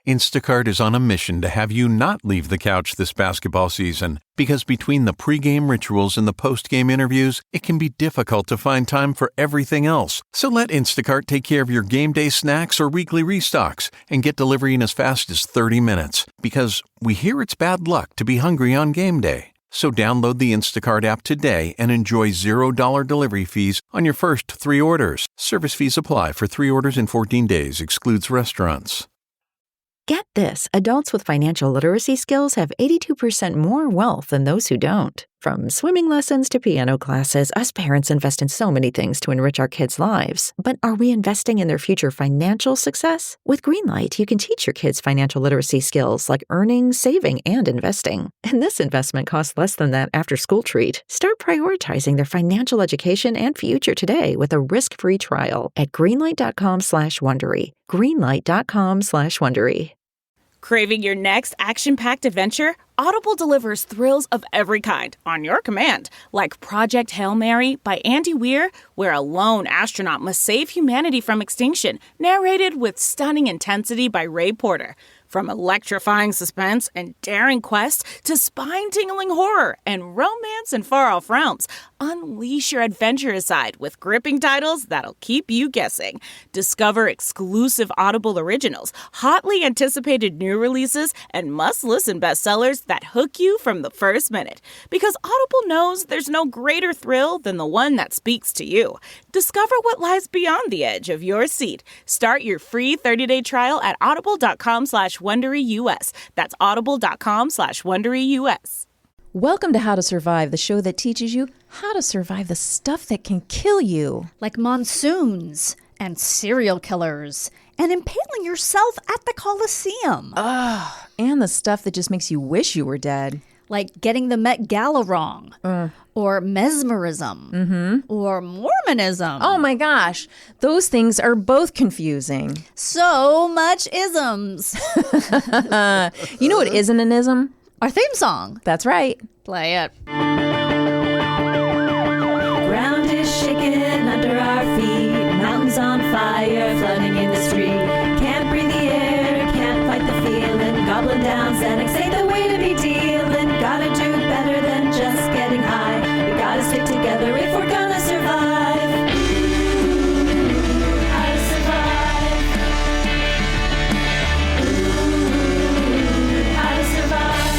Instacart is on a mission to have you not leave the couch this basketball season, because between the pregame rituals and the postgame interviews, it can be difficult to find time for everything else. So let Instacart take care of your game day snacks or weekly restocks and get delivery in as fast as 30 minutes. Because we hear it's bad luck to be hungry on game day. So download the Instacart app today and enjoy $0 delivery fees on your first 3 orders. Service fees apply for 3 orders in 14 days. Excludes restaurants. Get this, adults with financial literacy skills have 82% more wealth than those who don't. From swimming lessons to piano classes, us parents invest in so many things to enrich our kids' lives. But are we investing in their future financial success? With Greenlight, you can teach your kids financial literacy skills like earning, saving, and investing. And this investment costs less than that after-school treat. Start prioritizing their financial education and future today with a risk-free trial at greenlight.com/Wondery. Greenlight.com/Wondery. Craving your next action-packed adventure? Audible delivers thrills of every kind on your command, like Project Hail Mary by Andy Weir, where a lone astronaut must save humanity from extinction, narrated with stunning intensity by Ray Porter. From electrifying suspense and daring quest to spine-tingling horror and romance in far-off realms, unleash your adventurous side with gripping titles that'll keep you guessing. Discover exclusive Audible originals, hotly anticipated new releases, and must-listen bestsellers that hook you from the first minute. Because Audible knows there's no greater thrill than the one that speaks to you. Discover what lies beyond the edge of your seat. Start your free 30-day trial at audible.com/WonderyUS. That's audible.com/WonderyUS. Welcome to How to Survive, the show that teaches you how to survive the stuff that can kill you. Like monsoons and serial killers and impaling yourself at the Coliseum. And the stuff that just makes you wish you were dead. Like getting the Met Gala wrong. Or mesmerism. Or Mormonism. Oh my gosh, those things are both confusing. So much isms. You know what isn't an ism? Our theme song. That's right. Play it. Ground is shaking under our feet. Mountains on fire, flooding in the street. Can't breathe the air, can't fight the feeling. Gobbling down Xanax ain't the way to be dealing. Gotta do better than just getting high. We gotta stick together if we're gonna survive. How to survive. How to survive.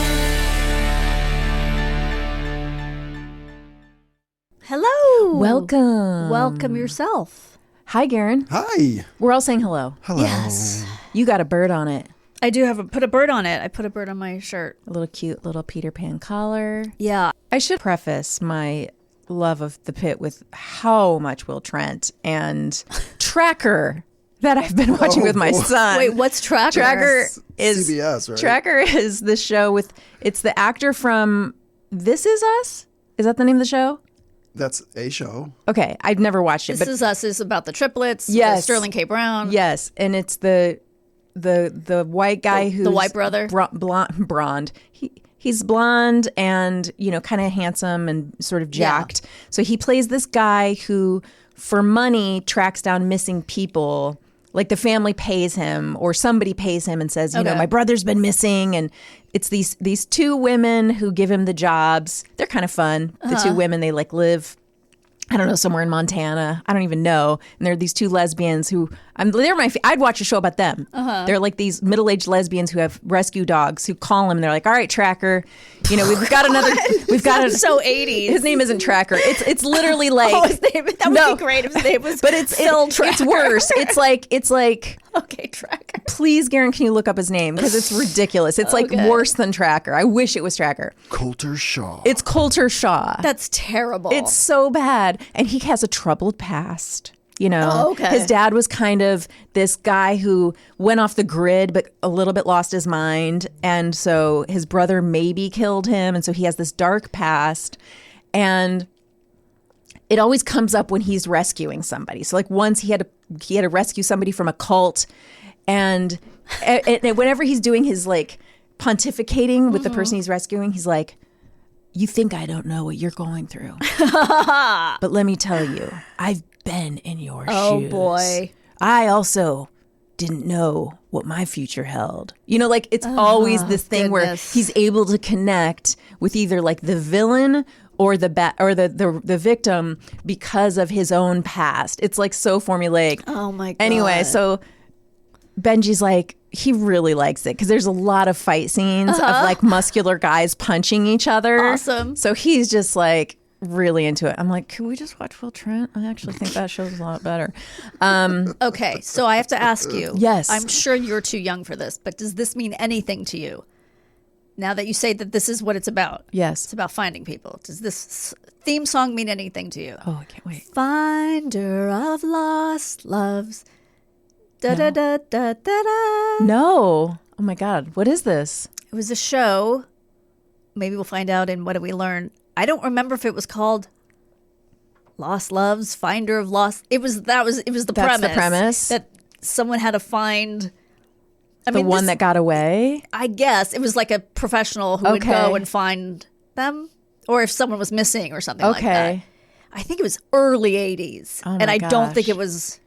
Hello. Welcome. Welcome yourself. Hi, Garen. Hi. We're all saying hello. Hello. Yes. You got a bird on it. I do have put a bird on it. I put a bird on my shirt. A little cute little Peter Pan collar. Yeah. I should preface my love of the pit with how much Will Trent and Tracker that I've been watching with my son. Wait, what's Tracker? Tracker is CBS, right? Tracker is the show with, it's the actor from This Is Us? Is that the name of the show? That's a show. Okay, I've never watched it. This but Is Us is about the triplets. Yes. Sterling K. Brown. Yes, and it's the white guy who's the white brother. Blonde. He's blonde and, you know, kind of handsome and sort of jacked. Yeah. So he plays this guy who, for money, tracks down missing people. Like the family pays him or somebody pays him and says, you know, my brother's been missing. And it's these two women who give him the jobs. They're kind of fun. The two women, they like live, I don't know, somewhere in Montana. I don't even know. And there are these two lesbians who, I'd watch a show about them. They're like these middle-aged lesbians who have rescue dogs who call him. And they're like, all right, Tracker, you know, we've got another, so 80s. His name isn't Tracker. It's literally like, his name, that would be great if his name was but it's worse. It's like, okay, Tracker. Please, Garen, can you look up his name? Because it's ridiculous. It's like worse than Tracker. I wish it was Tracker. Coulter Shaw. It's Coulter Shaw. That's terrible. It's so bad. And he has a troubled past. You know, his dad was kind of this guy who went off the grid, but a little bit lost his mind. And so his brother maybe killed him. And so he has this dark past. And it always comes up when he's rescuing somebody. So like once he had to rescue somebody from a cult. And whenever he's doing his like pontificating with the person he's rescuing, he's like, you think I don't know what you're going through. But let me tell you, I've been in your shoes. Oh, boy. I also didn't know what my future held. You know, like it's always this thing where he's able to connect with either like the villain or the victim because of his own past. It's like so formulaic. Oh my God. Anyway, so Benji's like, he really likes it because there's a lot of fight scenes of like muscular guys punching each other. Awesome. So he's just like really into it. I'm like, can we just watch Will Trent? I actually think that show's a lot better. Okay, so I have to ask you. Yes. I'm sure you're too young for this, but does this mean anything to you? Now that you say that this is what it's about. Yes. It's about finding people. Does this theme song mean anything to you? Oh, I can't wait. Finder of lost loves. Da da da da da da. No. Oh my God. What is this? It was a show. Maybe we'll find out in What Did We Learn. I don't remember if it was called Lost Loves, Finder of Lost. It was the That's premise. the premise? That someone had to find The one that got away? I guess it was like a professional who would go and find them, or if someone was missing or something like that. I think it was early 80s. Oh and my I don't think gosh. it was.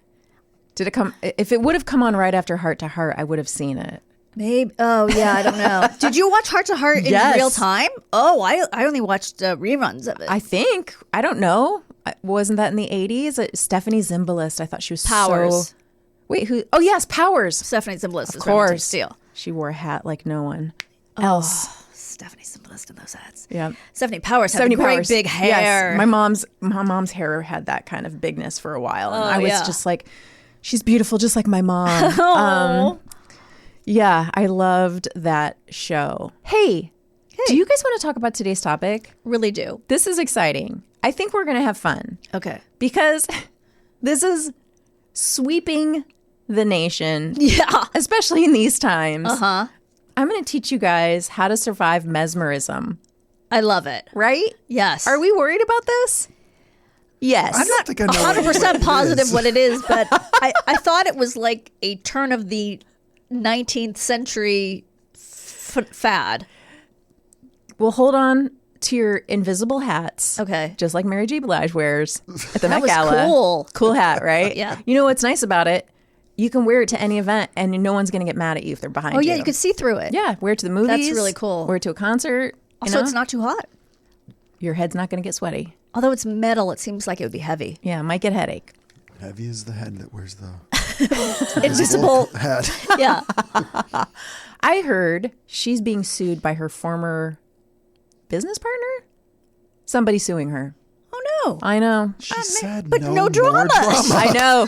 Did it come? If it would have come on right after Heart to Heart, I would have seen it. Maybe. Oh, yeah, I don't know. Did you watch Heart to Heart in Yes. real time? Oh, I only watched reruns of it. I think. I don't know. Wasn't that in the 80s? Stephanie Zimbalist. I thought she was Powers. so... Wait, who? Oh, yes, Powers. Stephanie Zimbalist Of is Remington course. Steele. She wore a hat like no one else. Stephanie Zimbalist in those hats. Yeah. Stephanie Powers had great big hair. Yes. My mom's hair had that kind of bigness for a while. And I was just like, she's beautiful just like my mom. Yeah, I loved that show. Hey, do you guys want to talk about today's topic? Really do. This is exciting. I think we're going to have fun. Okay. Because this is sweeping the nation. Yeah. Especially in these times. Uh-huh. I'm going to teach you guys how to survive mesmerism. I love it. Right? Yes. Are we worried about this? Yes. I don't think I know 100% positive what it is, but I thought it was like a turn of the 19th century fad. Well, hold on to your invisible hats. Okay. Just like Mary J. Blige wears at the That Met was Gala. cool. Cool hat, right? Yeah. You know what's nice about it? You can wear it to any event and no one's going to get mad at you if they're behind you. Oh, yeah, you could see through it. Yeah, wear it to the movies. really cool. Wear it to a concert. Also, it's not too hot. Your head's not going to get sweaty. Although it's metal, it seems like it would be heavy. Yeah, might get headache. Heavy is the head that wears the Invisible hat. Yeah. I heard she's being sued by her former business partner. Somebody suing her. Oh, no. I know. She said but no more drama. I know.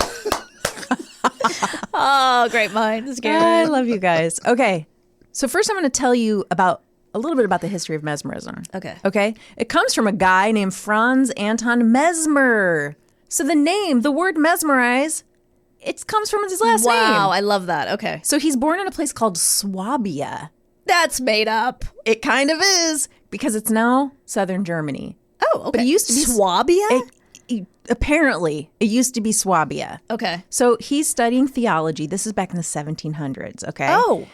Oh, great minds, I Gary. love you guys. Okay. So first I'm going to tell you about a little bit about the history of mesmerism. Okay. It comes from a guy named Franz Anton Mesmer. So the word mesmerize, it comes from his last name. Wow, I love that. Okay. So he's born in a place called Swabia. That's made up. It kind of is because it's now southern Germany. Oh, okay. But it used to be Swabia? Apparently, it used to be Swabia. Okay. So he's studying theology. This is back in the 1700s, okay? Oh.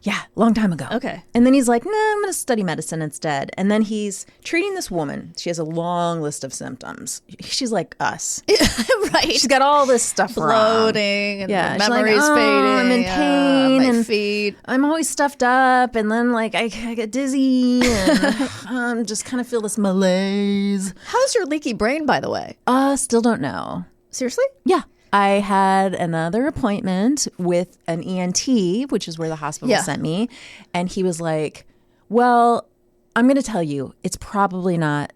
Yeah, long time ago. Okay. And then he's like, nah, I'm going to study medicine instead. And then he's treating this woman. She has a long list of symptoms. She's like us. Right. She's got all this stuff wrong. Bloating and Yeah, she's memories like, fading. I'm in pain my and feet. I'm always stuffed up, and then like I get dizzy, and just kind of feel this malaise. How's your leaky brain, by the way? Still don't know. Seriously? Yeah. I had another appointment with an ENT, which is where the hospital sent me. And he was like, well, I'm going to tell you, it's probably not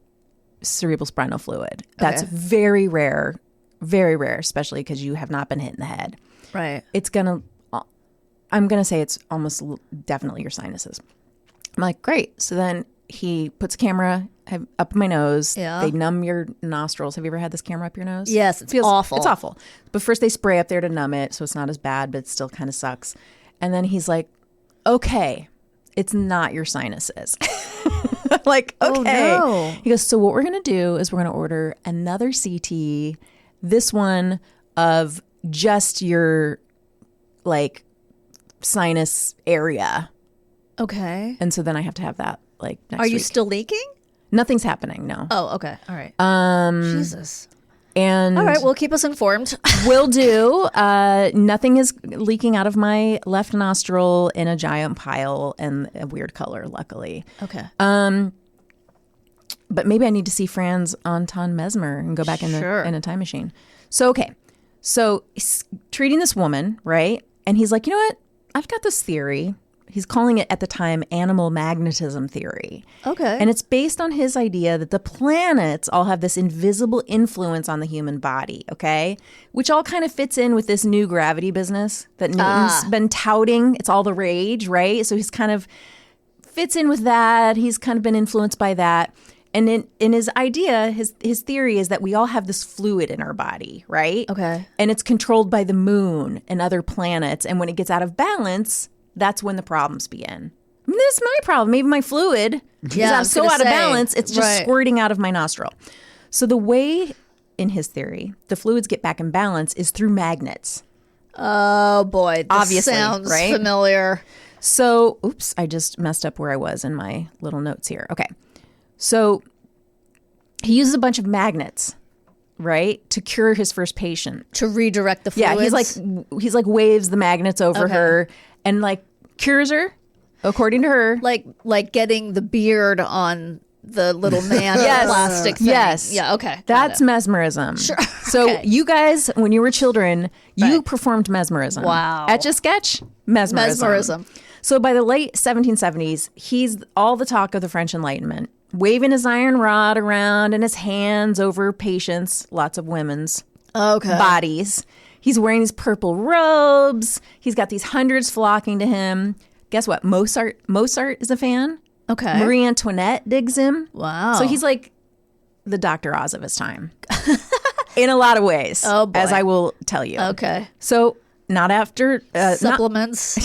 cerebral spinal fluid. That's very rare, especially because you have not been hit in the head. Right. I'm going to say it's almost definitely your sinuses. I'm like, great. So then he puts a camera up my nose. Yeah. They numb your nostrils. Have you ever had this camera up your nose? Yes, it's awful. It's awful. But first they spray up there to numb it, so it's not as bad, but it still kind of sucks. And then he's like, okay, it's not your sinuses. I'm like, okay. Oh, no. He goes, so what we're going to do is we're going to order another CT, this one of just your, like, sinus area. Okay. And so then I have to have that, like, next Are you week. still leaking? Nothing's happening, no. Oh, okay. All right. Jesus. And All right, well, keep us informed. will do. Nothing is leaking out of my left nostril in a giant pile and a weird color, luckily. Okay. But maybe I need to see Franz Anton Mesmer and go back in a time machine. So, okay. So he's treating this woman, right? And he's like, you know what? I've got this theory. He's calling it at the time animal magnetism theory. Okay. And it's based on his idea that the planets all have this invisible influence on the human body, okay? Which all kind of fits in with this new gravity business that Newton's been touting. It's all the rage, right? So he's kind of fits in with that. He's kind of been influenced by that. And in his idea, his theory is that we all have this fluid in our body, right? Okay. And it's controlled by the moon and other planets. And when it gets out of balance, that's when the problems begin. I mean, this is my problem. Maybe my fluid Yeah, is so out of balance, it's just squirting out of my nostril. So the way, in his theory, the fluids get back in balance is through magnets. Oh, boy. This Obviously, sounds right? familiar. So, oops, I just messed up where I was in my little notes here. Okay. So he uses a bunch of magnets, right, to cure his first patient. To redirect the fluids? Yeah, he's like waves the magnets over her and like cures her, according to her. Like getting the beard on the little man plastic thing. Yes. Yeah, okay. That's mesmerism. Sure. So you guys, when you were children, you performed mesmerism. Wow. Etch a sketch, mesmerism. So by the late 1770s, he's all the talk of the French Enlightenment, waving his iron rod around and his hands over patients, lots of women's bodies. He's wearing these purple robes. He's got these hundreds flocking to him. Guess what? Mozart is a fan. Okay. Marie Antoinette digs him. Wow. So he's like the Dr. Oz of his time in a lot of ways, as I will tell you. Okay. So not after... supplements.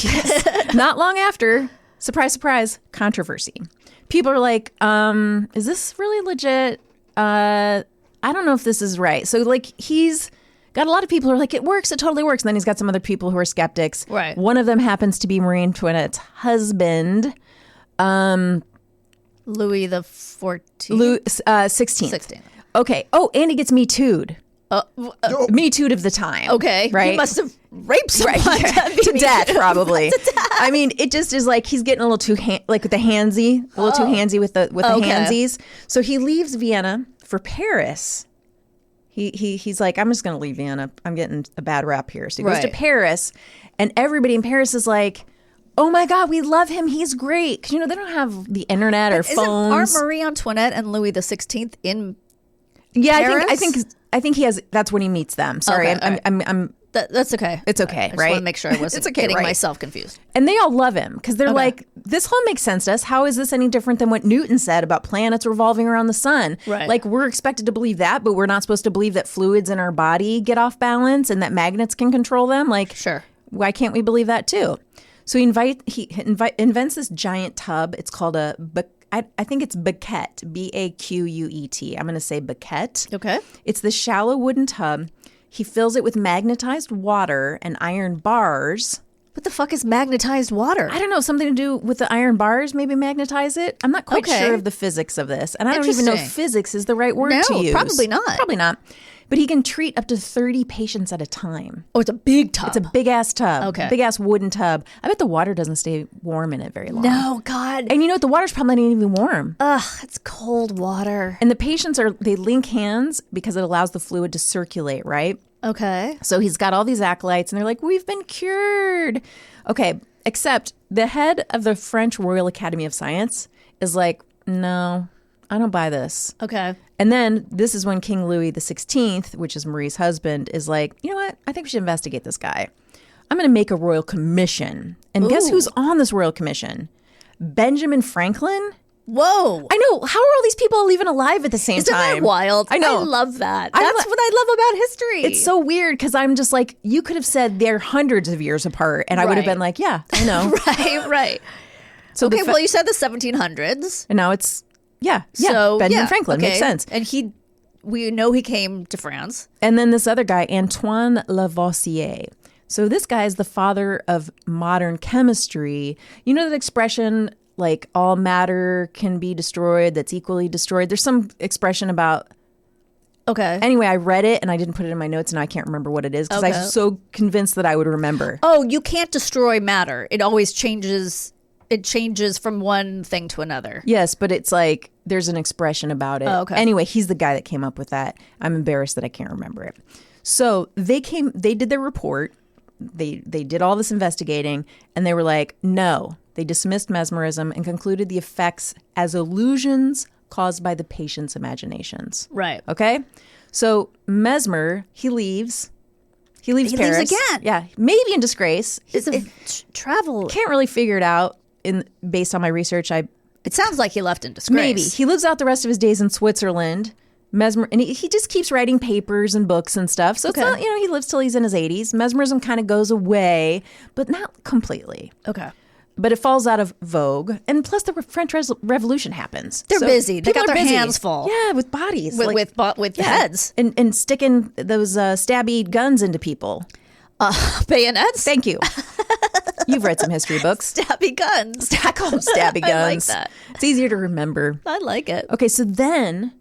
Not long after, surprise, surprise, controversy. People are like, is this really legit? I don't know if this is right. So like he's got a lot of people who are like, it works, it totally works. And then he's got some other people who are skeptics. Right. One of them happens to be Marie Antoinette's husband. Louis the 14th? 16th. 16th. Okay. Oh, and he gets Me Too'd. Me Too'd of the time. Okay. Right. He must have raped someone to death, probably. I mean, it just is like he's getting a little too like with the handsy, a little too handsy with the handsies. So he leaves Vienna for Paris. He's like, I'm just going to leave Vienna. I'm getting a bad rap here. So he goes to Paris, and everybody in Paris is like, oh my God, we love him. He's great. Because, they don't have the internet or phones. Aren't Marie Antoinette and Louis the 16th in Paris? Paris? I think he has. That's when he meets them. Sorry, Okay, I'm that's okay. It's okay, I just right? want to make sure I wasn't getting myself confused. And they all love him because they're like, this whole makes sense to us. How is this any different than what Newton said about planets revolving around the sun? Right. Like, we're expected to believe that, but we're not supposed to believe that fluids in our body get off balance and that magnets can control them. Like, Sure. Why can't we believe that too? So he invents this giant tub. It's called I think it's baquette, B-A-Q-U-E-T. I'm going to say baquette. Okay. It's this shallow wooden tub. He fills it with magnetized water and iron bars. What the fuck is magnetized water? I don't know, something to do with the iron bars, maybe magnetize it. I'm not quite sure of the physics of this. And I don't even know if physics is the right word to use. Probably not. Probably not. But he can treat up to 30 patients at a time. Oh, it's a big tub. It's a big-ass tub. Okay. Big-ass wooden tub. I bet the water doesn't stay warm in it very long. No, God. And you know what? The water's probably not even warm. Ugh, it's cold water. And the patients they link hands because it allows the fluid to circulate, right? Okay. So he's got all these acolytes, and they're like, we've been cured. Okay, except the head of the French Royal Academy of Science is like, no, I don't buy this. Okay. And then this is when King Louis the 16th, which is Marie's husband, is like, you know what? I think we should investigate this guy. I'm going to make a royal commission. And guess who's on this royal commission? Benjamin Franklin. Whoa. I know. How are all these people even alive at the same Isn't time? that wild? I know. I love that. That's what I love about history. It's so weird because I'm just like, you could have said they're hundreds of years apart, and I would have been like, yeah, I know. Right. So okay, well, you said the 1700s. And now it's, So, Benjamin Franklin. okay. Makes sense. And we know he came to France. And then this other guy, Antoine Lavoisier. So this guy is the father of modern chemistry. You know that expression, like all matter can be destroyed, that's equally destroyed? There's some expression about Okay. Anyway, I read it and I didn't put it in my notes, and I can't remember what it is because I was so convinced that I would remember. Oh, you can't destroy matter. It always changes. It changes from one thing to another. Yes, but it's like there's an expression about it. Oh, okay. Anyway, he's the guy that came up with that. I'm embarrassed that I can't remember it. So they did their report. They did all this investigating, and they were like, no. They dismissed mesmerism and concluded the effects as illusions caused by the patient's imaginations. Right. Okay? So Mesmer, he leaves Paris. Leaves again. Yeah, maybe in disgrace. He's a travel. Can't really figure it out based on my research. It sounds like he left in disgrace. Maybe. He lives out the rest of his days in Switzerland. And he just keeps writing papers and books and stuff. So it's not, he lives till he's in his 80s. Mesmerism kind of goes away, but not completely. Okay. But it falls out of vogue. And plus the French Revolution happens. They're busy. They got People their are busy. hands full. Yeah, with bodies. With heads. And sticking those stabby guns into people. Bayonets? Thank you. You've read some history books. Stabby guns. I call them stabby guns. I like that. It's easier to remember. I like it. Okay, so then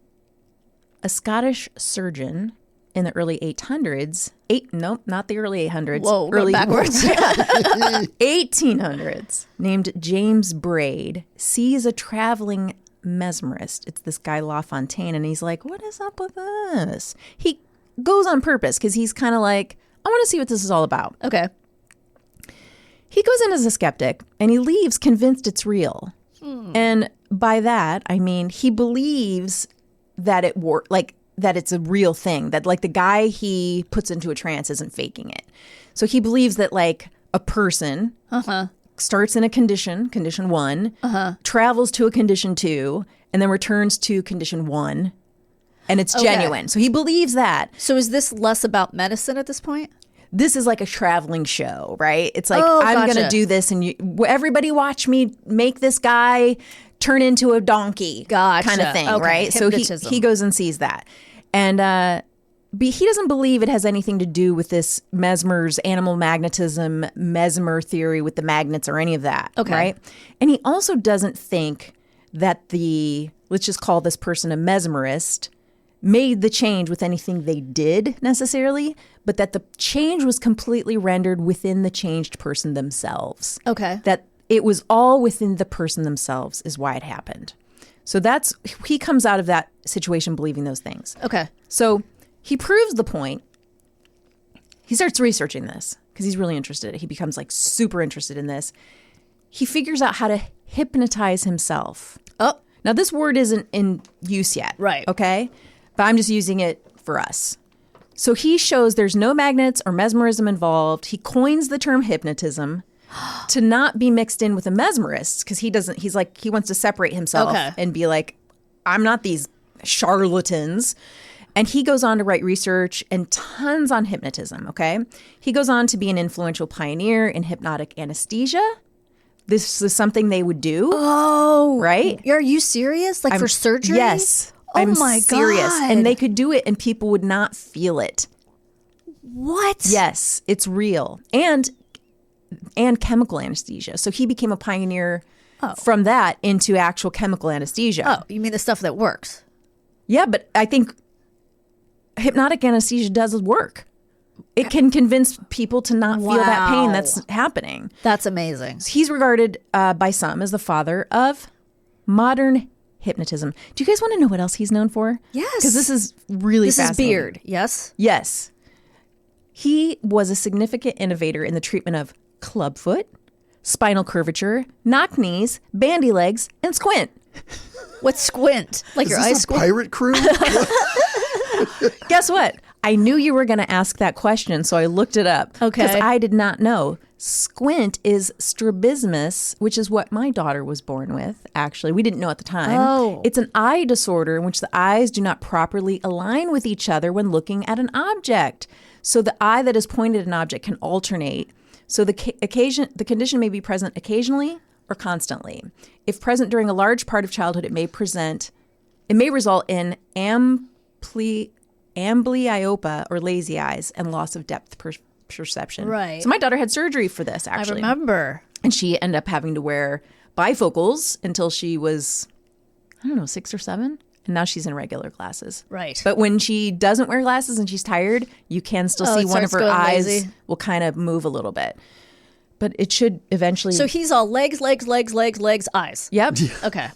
a Scottish surgeon in the early 800s, not the early 800s. Whoa, early backwards. 1800s, named James Braid, sees a traveling mesmerist. It's this guy LaFontaine, and he's like, what is up with this? He goes on purpose because he's kind of like, I want to see what this is all about. Okay. He goes in as a skeptic, and he leaves convinced it's real. And by that, I mean he believes that that it's a real thing, that like the guy he puts into a trance isn't faking it. So he believes that like a person starts in a condition 1, travels to a condition 2, and then returns to condition 1, and it's genuine. So he believes that. So is this less about medicine at this point? This is like a traveling show, right? It's like, Oh, I'm gotcha. going to do this, and everybody watch me make this guy turn into a donkey Gotcha. kind of thing, Okay. right? So Hypnotism. he goes and sees that. And he doesn't believe it has anything to do with this Mesmer's animal magnetism, mesmer theory with the magnets or any of that, right? And he also doesn't think that let's just call this person a mesmerist, made the change with anything they did necessarily, but that the change was completely rendered within the changed person themselves. Okay. That it was all within the person themselves is why it happened. So he comes out of that situation believing those things. Okay. So he proves the point. He starts researching this because he's really interested. He becomes like super interested in this. He figures out how to hypnotize himself. Oh. Now this word isn't in use yet. Right. Okay. But I'm just using it for us. So he shows there's no magnets or mesmerism involved. He coins the term hypnotism to not be mixed in with a mesmerist because he wants to separate himself and be like, I'm not these charlatans. And he goes on to write research and tons on hypnotism, okay? He goes on to be an influential pioneer in hypnotic anesthesia. This is something they would do. Oh. Right? Are you serious? Like for surgery? Yes. Oh I'm my serious. God. And they could do it and people would not feel it. What? Yes, it's real. And chemical anesthesia. So he became a pioneer from that into actual chemical anesthesia. Oh, you mean the stuff that works? Yeah, but I think hypnotic anesthesia does work. It can convince people to not feel that pain that's happening. That's amazing. He's regarded by some as the father of modern hypnotism. Do you guys want to know what else he's known for? Yes. Because this is really This is fascinating. beard, yes? Yes. He was a significant innovator in the treatment of clubfoot, spinal curvature, knock knees, bandy legs, and squint. What's squint? Like Is your this eyes a squint? pirate crew? Guess what? I knew you were going to ask that question, so I looked it up. Okay. Because I did not know. Squint is strabismus, which is what my daughter was born with, actually. We didn't know at the time. Oh. It's an eye disorder in which the eyes do not properly align with each other when looking at an object. So the eye that is pointed at an object can alternate. So the condition may be present occasionally or constantly. If present during a large part of childhood, it may result in amblyopia or lazy eyes and loss of depth perception. Right. So my daughter had surgery for this, actually. I remember. And she ended up having to wear bifocals until she was, 6 or 7. And now she's in regular glasses. Right. But when she doesn't wear glasses and she's tired, you can still see it one of starts her going eyes lazy. will kind of move a little bit. But it should eventually. So he's all legs, eyes. Yep. Okay.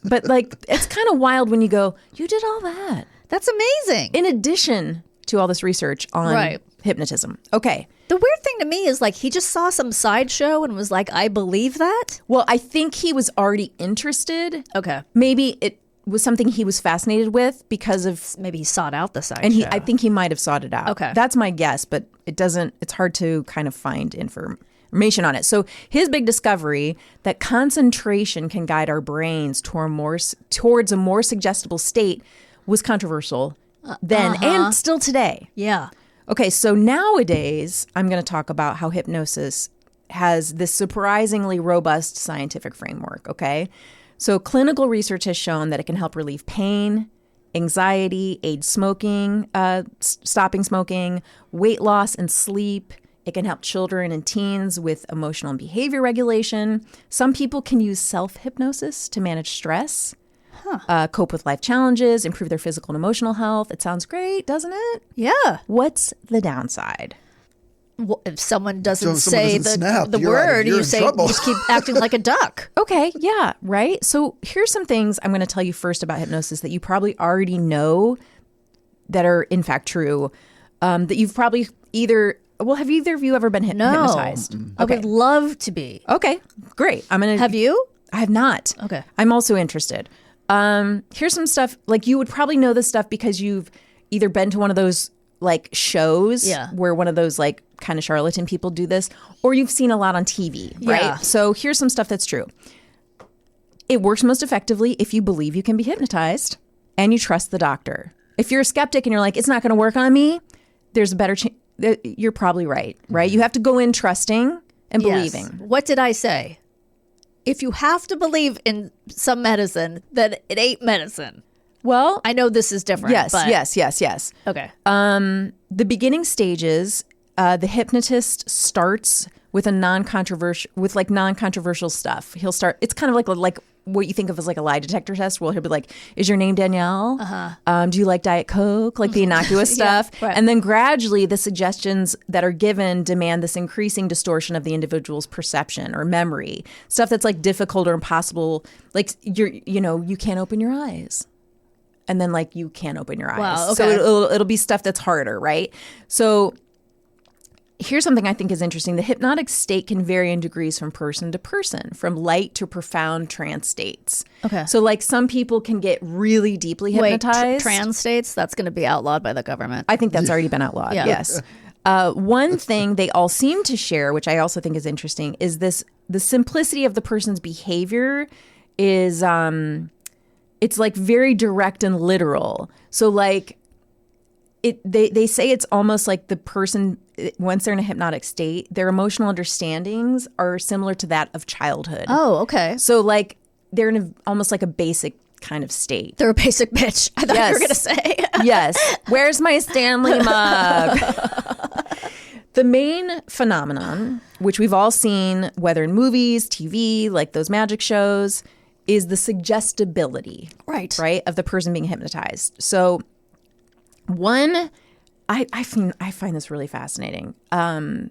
But like, it's kind of wild when you go, you did all that. That's amazing. In addition to all this research on Right. hypnotism. Okay. The weird thing to me is like he just saw some sideshow and was like, I believe that. Well, I think he was already interested. Okay. Maybe it was something he was fascinated with because of, Maybe he sought out the sideshow. and I think he might have sought it out. Okay. That's my guess, but it's hard to kind of find information on it. So his big discovery that concentration can guide our brains towards a more suggestible state was controversial then and still today. Yeah. Okay, so nowadays, I'm going to talk about how hypnosis has this surprisingly robust scientific framework, okay? So clinical research has shown that it can help relieve pain, anxiety, aid smoking, stopping smoking, weight loss and sleep. It can help children and teens with emotional and behavior regulation. Some people can use self-hypnosis to manage stress, cope with life challenges, improve their physical and emotional health. It sounds great, doesn't it? Yeah. What's the downside? Well, if someone doesn't So someone say doesn't snap, the you're word, in you say trouble. just keep acting like a duck. Okay, yeah, right. So here's some things I'm going to tell you first about hypnosis that you probably already know that are in fact true. That you've probably have either of you ever been hypnotized? I would love to be. Okay, great. Have you? I have not. Okay. I'm also interested. Here's some stuff, like you would probably know this stuff because you've either been to one of those like shows where one of those like kind of charlatan people do this, or you've seen a lot on TV, right? Yeah. So here's some stuff that's true. It works most effectively if you believe you can be hypnotized and you trust the doctor. If you're a skeptic and you're like, it's not going to work on me, there's a better chance. You're probably right? You have to go in trusting and believing. What did I say? If you have to believe in some medicine, then it ain't medicine. Well, I know this is different. yes, but yes. Okay. The beginning stages, the hypnotist starts with non-controversial stuff. He'll start. It's kind of like what you think of as like a lie detector test. Well, he'll be like, "Is your name Danielle? Do you like Diet Coke?" Like the innocuous stuff. right. And then gradually, the suggestions that are given demand this increasing distortion of the individual's perception or memory. Stuff that's like difficult or impossible. Like you can't open your eyes. And then like you can't open your eyes. Wow, okay. So it'll be stuff that's harder, right? So here's something I think is interesting. The hypnotic state can vary in degrees from person to person, from light to profound trance states. Okay. So like some people can get really deeply hypnotized. Trans states, that's going to be outlawed by the government. I think that's already been outlawed. Yeah. Yes. One thing they all seem to share, which I also think is interesting, is the simplicity of the person's behavior is it's like very direct and literal. So like they say it's almost like the person, once they're in a hypnotic state, their emotional understandings are similar to that of childhood. Oh, okay. So like they're in almost like a basic kind of state. They're a basic bitch. I thought you were going to say. Yes. Where's my Stanley mug? The main phenomenon, which we've all seen, whether in movies, TV, like those magic shows, is the suggestibility, right, of the person being hypnotized. So, I find this really fascinating. In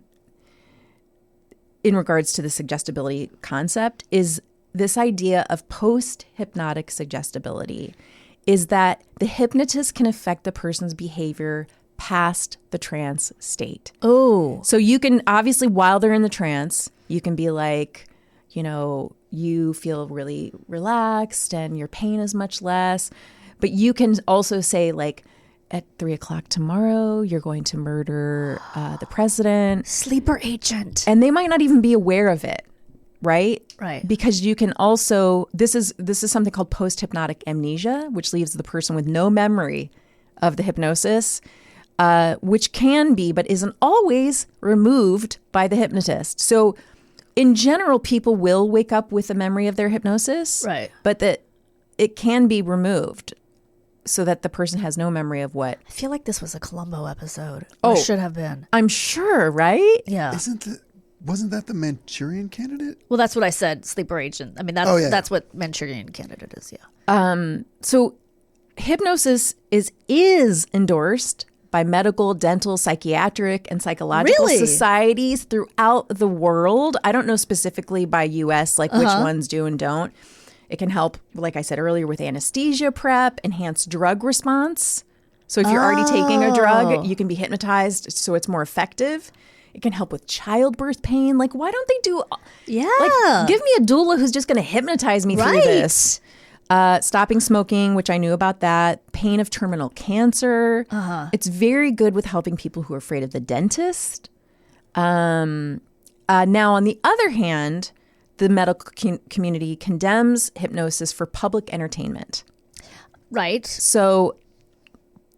regards to the suggestibility concept, is this idea of post-hypnotic suggestibility, is that the hypnotist can affect the person's behavior past the trance state. Oh, So you can obviously, while they're in the trance, you can be like, you feel really relaxed and your pain is much less. But you can also say like, at 3:00 tomorrow, you're going to murder the president. sleeper agent. And they might not even be aware of it, right? Right. Because you can also, this is something called post-hypnotic amnesia, which leaves the person with no memory of the hypnosis, which can be, but isn't always, removed by the hypnotist. So in general, people will wake up with a memory of their hypnosis, Right. but that it can be removed so that the person has no memory of what. I feel like this was a Columbo episode. Oh. Or should have been. I'm sure, right? Yeah. Wasn't that the Manchurian Candidate? Well, that's what I said. Sleeper agent. I mean, that's Oh, yeah. that's what Manchurian Candidate is. Yeah. So hypnosis is endorsed by medical, dental, psychiatric, and psychological societies throughout the world. I don't know specifically by U.S., like which ones do and don't. It can help, like I said earlier, with anesthesia prep, enhance drug response. So if you're already taking a drug, you can be hypnotized so it's more effective. It can help with childbirth pain. Like, why don't they do... Like, give me a doula who's just going to hypnotize me through this. Stopping smoking, which I knew about that. Pain of terminal cancer. It's very good with helping people who are afraid of the dentist. Now, on the other hand, the medical community condemns hypnosis for public entertainment. Right. So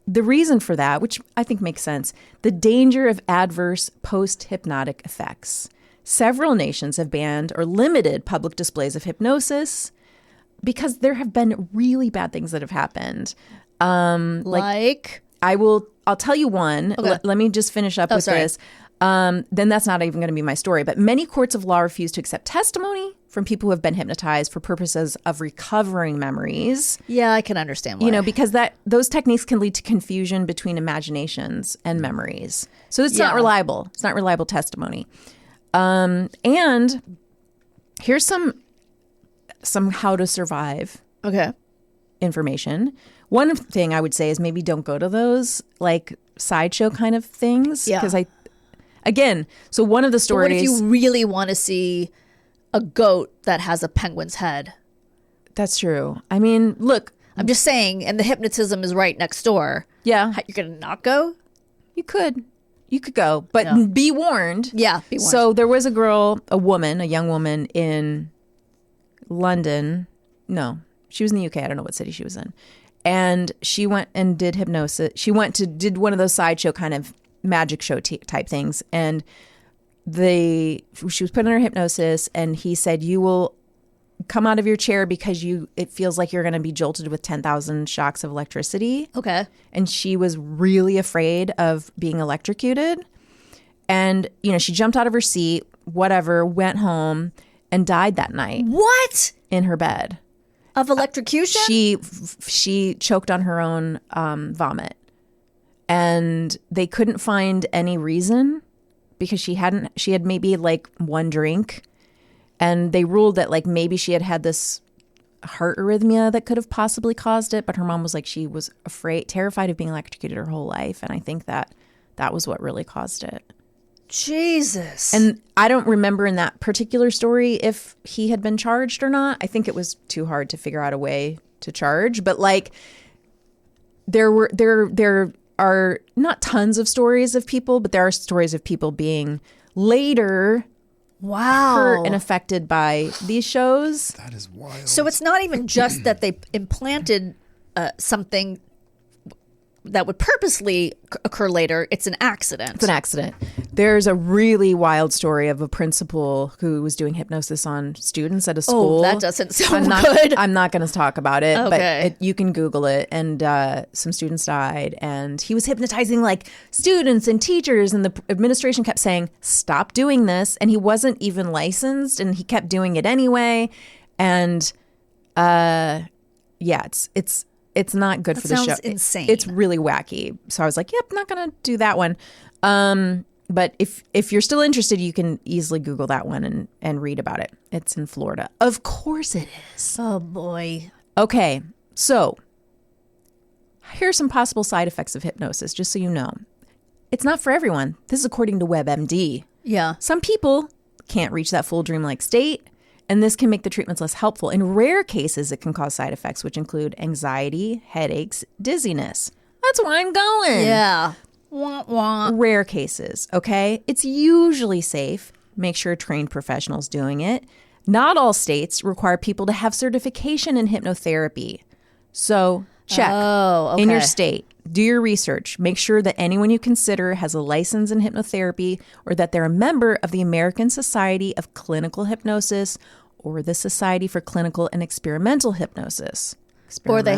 the reason for that, which I think makes sense, the danger of adverse post-hypnotic effects. Several nations have banned or limited public displays of hypnosis because there have been really bad things that have happened. Like? I'll tell you one. Okay. Let me just finish up with this. Then that's not even going to be my story. But many courts of law refuse to accept testimony from people who have been hypnotized for purposes of recovering memories. Yeah, I can understand why. You know, because those techniques can lead to confusion between imaginations and memories. So it's not reliable. It's not reliable testimony. And here's some how to survive information. One thing I would say is maybe don't go to those like sideshow kind of things. Yeah. Because so one of the stories. But what if you really want to see a goat that has a penguin's head? That's true. I mean, look. I'm just saying, and the hypnotism is right next door. Yeah. You're going to not go? You could go, but be warned. Yeah, be warned. So there was a young woman in London. No, she was in the UK. I don't know what city she was in. And she went and did hypnosis. She did one of those sideshow kind of magic show type things. And she was put under hypnosis, and he said, you will come out of your chair because it feels like you're going to be jolted with 10,000 shocks of electricity. Okay. And she was really afraid of being electrocuted. And, she jumped out of her seat, went home, and died that night. What? In her bed. Of electrocution? She choked on her own vomit. And they couldn't find any reason because she had maybe like one drink. And they ruled that like maybe she had this heart arrhythmia that could have possibly caused it. But her mom was like, she was terrified of being electrocuted her whole life. And I think that was what really caused it. Jesus. And I don't remember in that particular story if he had been charged or not. I think it was too hard to figure out a way to charge. But like there are not tons of stories of people, but there are stories of people being later hurt and affected by these shows. That is wild. So it's not even just that they implanted something that would purposely occur later. It's an accident. It's an accident. There's a really wild story of a principal who was doing hypnosis on students at a school. Oh, that doesn't sound good. I'm not going to talk about it, okay. But you can Google it. And some students died. And he was hypnotizing like students and teachers. And the administration kept saying, stop doing this. And he wasn't even licensed. And he kept doing it anyway. And it's not good for the show. Sounds insane. It's really wacky. So I was like, yep, not going to do that one. But if you're still interested, you can easily Google that one and read about it. It's in Florida. Of course it is. Oh, boy. Okay, so here are some possible side effects of hypnosis, just so you know. It's not for everyone. This is according to WebMD. Yeah. Some people can't reach that full dreamlike state, and this can make the treatments less helpful. In rare cases, it can cause side effects, which include anxiety, headaches, dizziness. That's where I'm going. Yeah. Wah, wah. Rare cases, okay? It's usually safe. Make sure a trained professional's doing it. Not all states require people to have certification in hypnotherapy. So check in your state. Do your research. Make sure that anyone you consider has a license in hypnotherapy or that they're a member of the American Society of Clinical Hypnosis or the Society for Clinical and Experimental Hypnosis. Or they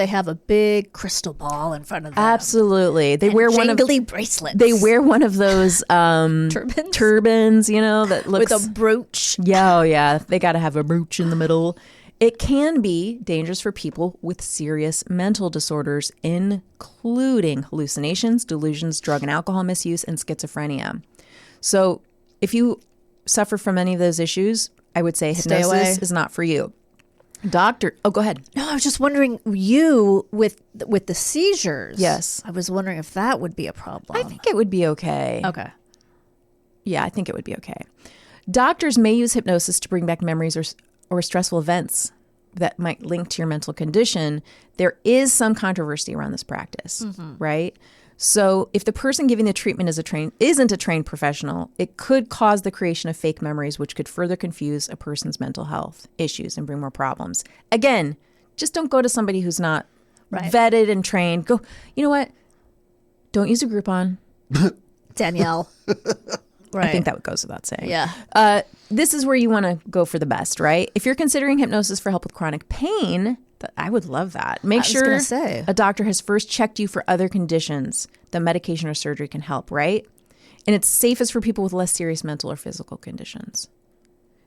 have a big crystal ball in front of them. Absolutely. They and wear jingly bracelets. They wear one of those turbans, that looks with a brooch. Yeah, they got to have a brooch in the middle. It can be dangerous for people with serious mental disorders, including hallucinations, delusions, drug and alcohol misuse, and schizophrenia. So if you suffer from any of those issues, I would say hypnosis is not for you. Go ahead. No, I was just wondering, you with the seizures. Yes. I was wondering if that would be a problem. I think it would be okay. Okay. Yeah, I think it would be okay. Doctors may use hypnosis to bring back memories or stressful events that might link to your mental condition. There is some controversy around this practice, right? So if the person giving the treatment isn't a trained professional, it could cause the creation of fake memories, which could further confuse a person's mental health issues and bring more problems. Again, just don't go to somebody who's not vetted and trained. Go, you know what? Don't use a Groupon. Danielle. I think that goes without saying. Yeah. This is where you want to go for the best, right? If you're considering hypnosis for help with chronic pain, I would love that. Make sure a doctor has first checked you for other conditions that medication or surgery can help, right? And it's safest for people with less serious mental or physical conditions.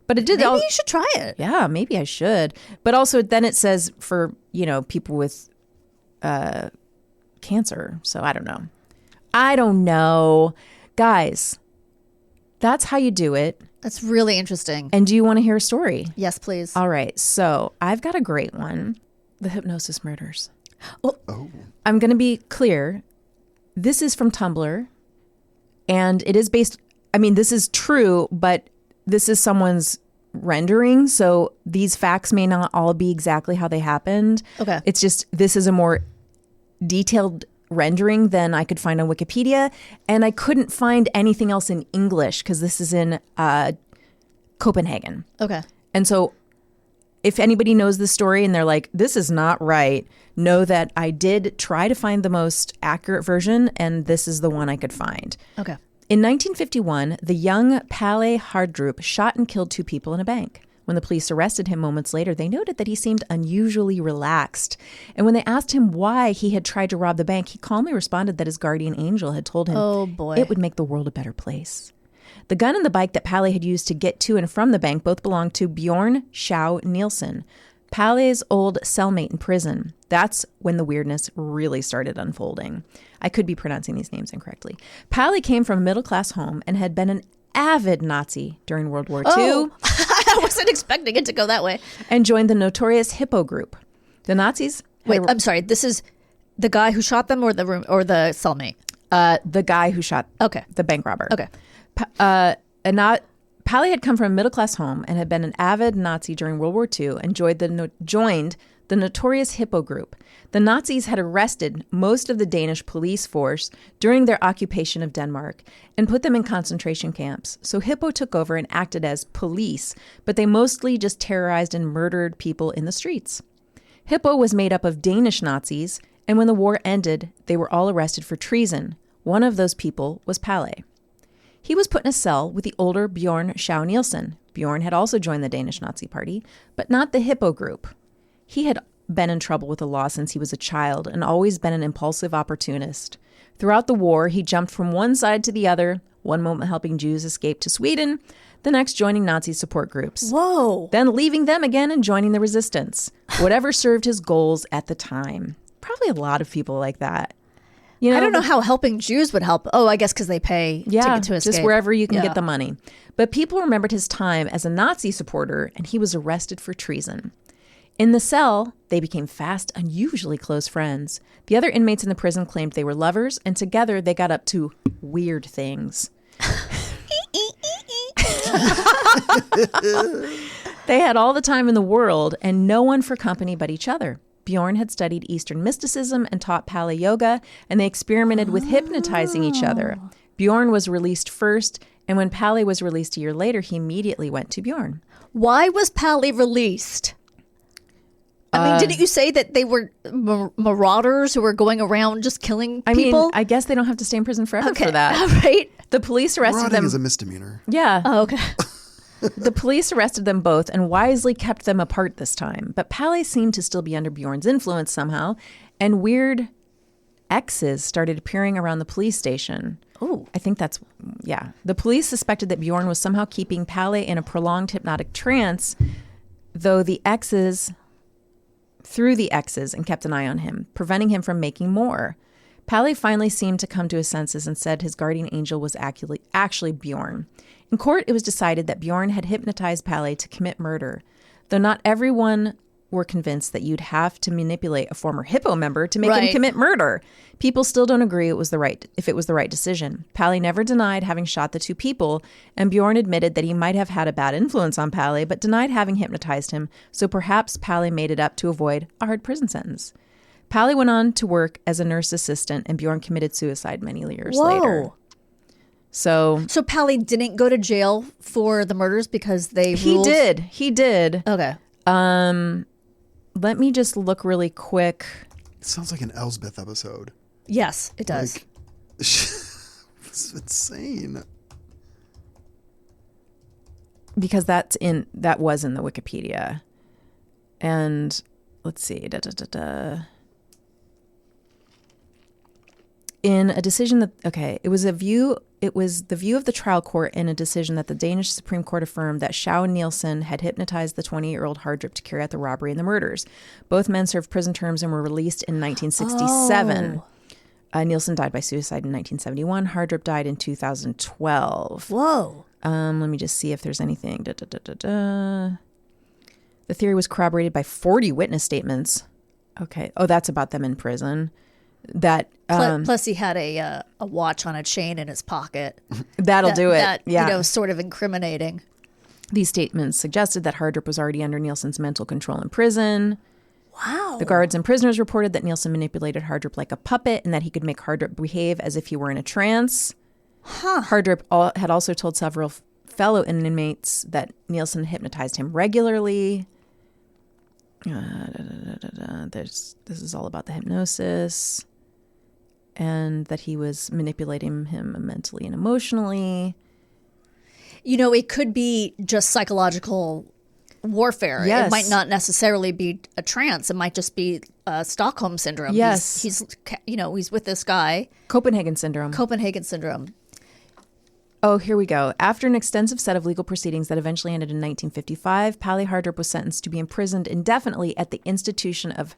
But it did. Maybe you should try it. Yeah, maybe I should. But also, then it says for people with cancer. So I don't know, guys. That's how you do it. That's really interesting. And do you want to hear a story? Yes, please. All right. So I've got a great one. The hypnosis murders. Oh. I'm going to be clear. This is from Tumblr. And it is based, this is true, but this is someone's rendering. So these facts may not all be exactly how they happened. Okay. It's just, this is a more detailed rendering than I could find on Wikipedia, and I couldn't find anything else in English because this is in Copenhagen. Okay. And so if anybody knows this story and they're like, this is not right, know that I did try to find the most accurate version, and this is the one I could find. Okay. In 1951, the young Palle Hardrup shot and killed 2 people in a bank. When the police arrested him moments later, they noted that he seemed unusually relaxed. And when they asked him why he had tried to rob the bank, he calmly responded that his guardian angel had told him it would make the world a better place. The gun and the bike that Palle had used to get to and from the bank both belonged to Bjorn Schau Nielsen, Palle's old cellmate in prison. That's when the weirdness really started unfolding. I could be pronouncing these names incorrectly. Palle came from a middle-class home and had been an avid Nazi during World War II. I wasn't expecting it to go that way. And joined the notorious Hippo group. The Nazis... Wait, I'm sorry. This is the guy who shot them or the cellmate? The guy who shot the bank robber. Okay. Palle had come from a middle-class home and had been an avid Nazi during World War II and joined the notorious Hippo group. The Nazis had arrested most of the Danish police force during their occupation of Denmark and put them in concentration camps. So Hippo took over and acted as police, but they mostly just terrorized and murdered people in the streets. Hippo was made up of Danish Nazis, and when the war ended, they were all arrested for treason. One of those people was Palle. He was put in a cell with the older Bjorn Schau Nielsen. Bjorn had also joined the Danish Nazi Party, but not the Hippo group. He had been in trouble with the law since he was a child and always been an impulsive opportunist. Throughout the war, he jumped from one side to the other, one moment helping Jews escape to Sweden, the next joining Nazi support groups. Whoa. Then leaving them again and joining the resistance, whatever served his goals at the time. Probably a lot of people like that. I don't know how helping Jews would help. Oh, I guess because they pay to escape. Just wherever you can get the money. But people remembered his time as a Nazi supporter, and he was arrested for treason. In the cell, they became fast, unusually close friends. The other inmates in the prison claimed they were lovers, and together they got up to weird things. They had all the time in the world and no one for company but each other. Bjorn had studied Eastern mysticism and taught Palle yoga, and they experimented with hypnotizing each other. Bjorn was released first, and when Palle was released a year later, he immediately went to Bjorn. Why was Palle released? Didn't you say that they were marauders who were going around just killing people? I guess they don't have to stay in prison forever for that. All right. The police arrested them. Marauding is a misdemeanor. Yeah. Oh, okay. The police arrested them both and wisely kept them apart this time. But Palle seemed to still be under Bjorn's influence somehow, and weird X's started appearing around the police station. Oh. I think that's, yeah. The police suspected that Bjorn was somehow keeping Palle in a prolonged hypnotic trance through the exes and kept an eye on him, preventing him from making more. Pally finally seemed to come to his senses and said his guardian angel was actually Bjorn. In court, it was decided that Bjorn had hypnotized Pally to commit murder, though not everyone were convinced that you'd have to manipulate a former Hippo member to make him commit murder. People still don't agree if it was the right decision. Pally never denied having shot the two people, and Bjorn admitted that he might have had a bad influence on Pally, but denied having hypnotized him, so perhaps Pally made it up to avoid a hard prison sentence. Pally went on to work as a nurse assistant, and Bjorn committed suicide many years later. So Pally didn't go to jail for the murders because they ruled? He did. Okay. Let me just look really quick. It sounds like an Elsbeth episode. Yes, it does. Like, it's insane. Because that was in the Wikipedia. And let's see. In a decision it was the view of the trial court in a decision that the Danish Supreme Court affirmed that Schau and Nielsen had hypnotized the 28-year-old Hardrup to carry out the robbery and the murders. Both men served prison terms and were released in 1967. Nielsen died by suicide in 1971. Hardrup died in 2012. Whoa. Let me just see if there's anything. The theory was corroborated by 40 witness statements. Okay. Oh, that's about them in prison. That plus he had a watch on a chain in his pocket. That'll do it. Yeah, sort of incriminating. These statements suggested that Hardrup was already under Nielsen's mental control in prison. Wow. The guards and prisoners reported that Nielsen manipulated Hardrup like a puppet and that he could make Hardrup behave as if he were in a trance. Hardrup had also told several fellow inmates that Nielsen hypnotized him regularly. This is all about the hypnosis. And that he was manipulating him mentally and emotionally. It could be just psychological warfare. Yes. It might not necessarily be a trance. It might just be Stockholm syndrome. Yes. He's with this guy. Copenhagen syndrome. Oh, here we go. After an extensive set of legal proceedings that eventually ended in 1955, Pally Hardrup was sentenced to be imprisoned indefinitely at the institution of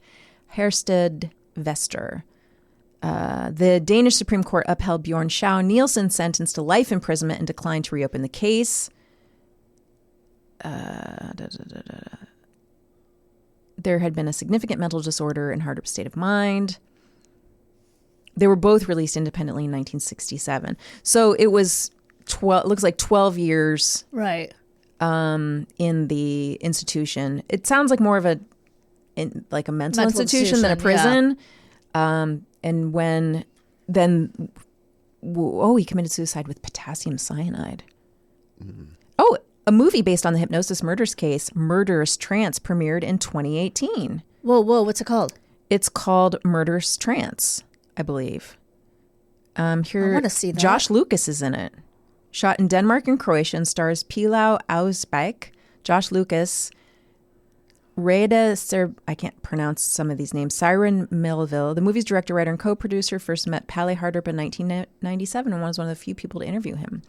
Hersted Vester. The Danish Supreme Court upheld Bjorn Schau Nielsen's sentence to life imprisonment and declined to reopen the case. There had been a significant mental disorder in Hardrup's state of mind. They were both released independently in 1967. So it was looks like 12 years right. In the institution. It sounds like more of a mental institution than a prison. Yeah. And he committed suicide with potassium cyanide. Mm. Oh, a movie based on the hypnosis murders case, Murderous Trance, premiered in 2018. Whoa, what's it called? It's called Murderous Trance, I believe. Here, I want to see that. Josh Lucas is in it. Shot in Denmark and Croatia and stars Pilau Ausbeck, Josh Lucas, I can't pronounce some of these names. Siren Melville. The movie's director, writer, and co-producer first met Pally Hardrup in 1997 and was one of the few people to interview him.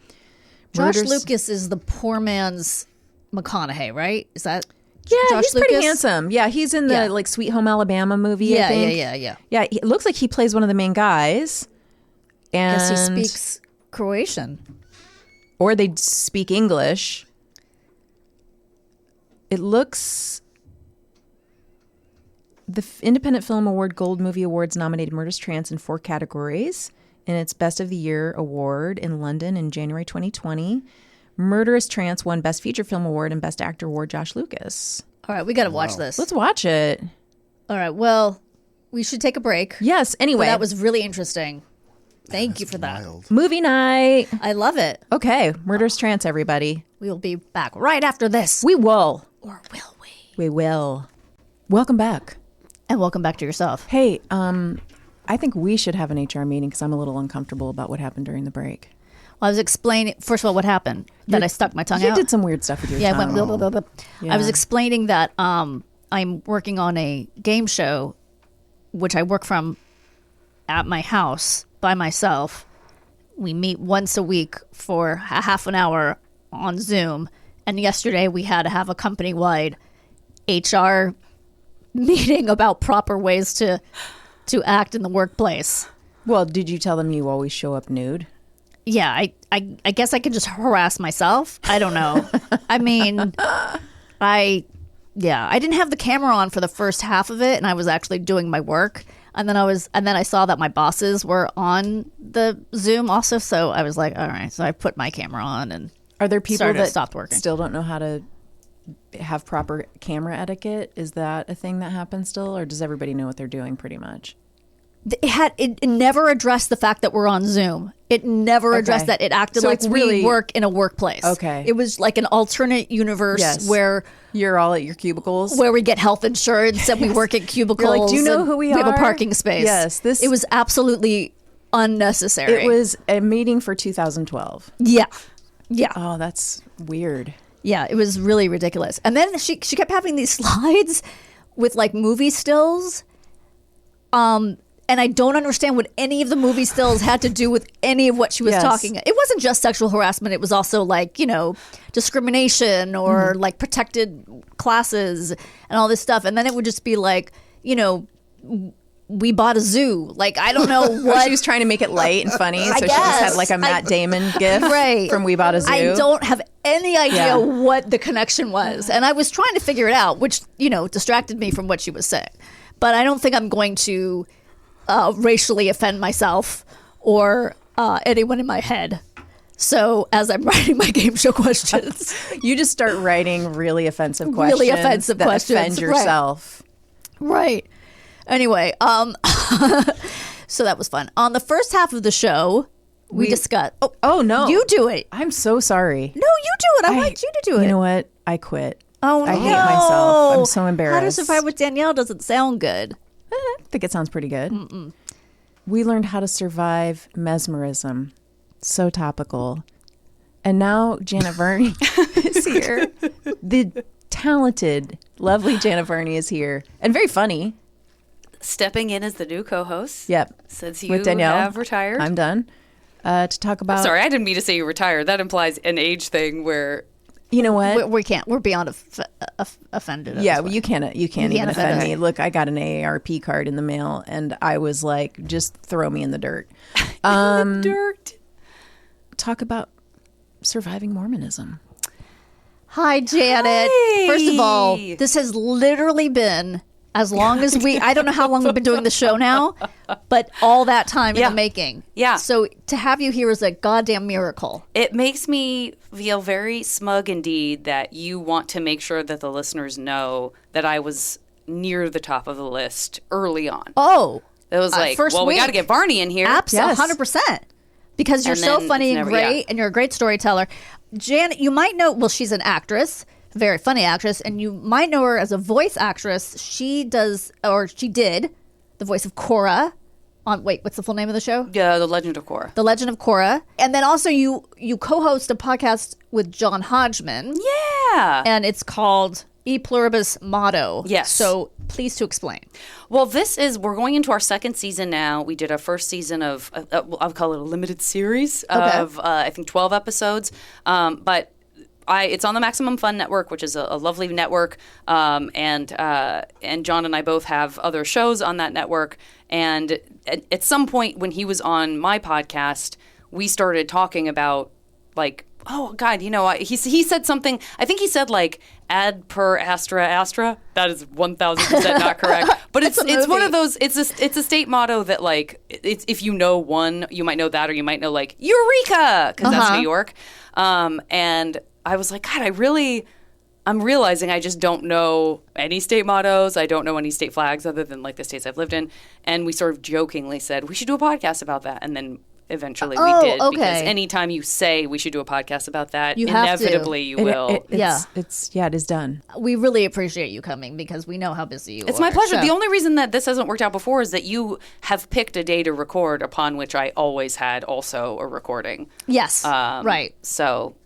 Josh Lucas is the poor man's McConaughey, right? Is that Josh he's Lucas? Pretty handsome. Yeah, he's in the Sweet Home Alabama movie, I think. Yeah. Yeah, it looks like he plays one of the main guys. And guess he speaks Croatian. Or they speak English. It looks... The Independent Film Award Gold Movie Awards nominated Murderous Trance in 4 categories in its Best of the Year award in London in January 2020. Murderous Trance won Best Feature Film Award and Best Actor Award, Josh Lucas. All right, we got to watch this. Let's watch it. All right, well, we should take a break. Yes, anyway. But that was really interesting. Thank you for that. Movie night. I love it. Okay, Murderous Trance, everybody. We will be back right after this. We will. Or will we? We will. Welcome back. And welcome back to yourself. Hey, I think we should have an HR meeting because I'm a little uncomfortable about what happened during the break. Well, I was explaining, first of all, what happened. That I stuck my tongue out. You did some weird stuff with your tongue. I went blah, blah, blah, blah. Yeah. I was explaining that I'm working on a game show, which I work from at my house by myself. We meet once a week for a half an hour on Zoom. And yesterday we had to have a company-wide HR meeting about proper ways to act in the workplace. Well, did you tell them you always show up nude? Yeah, I guess I could just harass myself. I don't know. I mean, I didn't have the camera on for the first half of it, and I was actually doing my work. And then I saw that my bosses were on the Zoom also, so I was like, all right. So I put my camera on, and are there people that stopped working. Still don't know how to have proper camera etiquette? Is that a thing that happens still, or does everybody know what they're doing pretty much? It never addressed the fact that we're on Zoom. It never addressed that. It acted So like it's really- we work in a workplace. Okay. It was like an alternate universe where you're all at your cubicles. we get health insurance and we work at cubicles. You're like, do you know and who we have a are? parking space. Yes, it was absolutely unnecessary. It was a meeting for 2012. Yeah. Oh, that's weird. Yeah, it was really ridiculous. And then she kept having these slides with like movie stills. And I don't understand what any of the movie stills had to do with any of what she was talking. It wasn't just sexual harassment. It was also like, discrimination or like protected classes and all this stuff. And then it would just be like, we bought a zoo. Like, I don't know what. She was trying to make it light and funny. So she guess. just had like a Matt Damon gif from We Bought a Zoo. I don't have any idea what the connection was. And I was trying to figure it out, which, distracted me from what she was saying. But I don't think I'm going to racially offend myself or anyone in my head. So as I'm writing my game show questions, you just start writing really offensive questions. Really offensive that questions. Offend yourself. Right. Anyway, so that was fun. On the first half of the show, we discussed. Oh no, you do it. I'm so sorry. No, you do it. I want you to do it. You know what? I quit. Oh, I hate myself. I'm so embarrassed. How to Survive with Danielle doesn't sound good. I think it sounds pretty good. We learned how to survive mesmerism. So topical. And now Janet Varney is here. The talented, lovely Janet Varney is here. And very funny. Stepping in as the new co-host. Yep. Since you with Danielle, have retired. I'm done. To talk about... Sorry, I didn't mean to say you retired. That implies an age thing where... You know what? We can't. We're beyond offended. Yeah, you can't even offend us. me. Look, I got an AARP card in the mail, and I was like, just throw me in the dirt. Dirt. Talk about surviving Mormonism. Hi, Janet. Hi. First of all, this has literally been as long as I don't know how long we've been doing the show now, but all that time in the making. Yeah. So to have you here is a goddamn miracle. It makes me feel very smug indeed that you want to make sure that the listeners know that I was near the top of the list early on. Oh. It was like, first we week. got to get Varney in here. Absolutely, 100%. Because you're And so then funny it's and never- great, and you're a great storyteller. Janet, you might know, well, she's an actress, very funny actress, and you might know her as a voice actress. She did the voice of Korra on, what's the full name of the show? Yeah, The Legend of Korra. The Legend of Korra. And then also you co-host a podcast with John Hodgman. Yeah. And it's called E Pluribus Motto. Yes. So please to explain. Well, we're going into our second season now. We did our first season of, I'll call it a limited series of, I think, 12 episodes. But it's on the Maximum Fun Network, which is a lovely network. And John and I both have other shows on that network. And at some point when he was on my podcast, we started talking about, like, oh, God, he said something. I think he said, like, ad per astra. That is 1,000% not correct. But it's one of those, it's a state motto that, like, if you know one, you might know that, or you might know, like, Eureka, because that's New York. And I was like, God, I'm realizing I just don't know any state mottos. I don't know any state flags other than, like, the states I've lived in. And we sort of jokingly said, we should do a podcast about that. And then eventually we did. Okay. Because anytime you say we should do a podcast about that, You have to. inevitably you will. It is done. We really appreciate you coming because we know how busy you are. It's my pleasure. So- The only reason that this hasn't worked out before is that you have picked a day to record upon which I always had also a recording. Yes. Right. So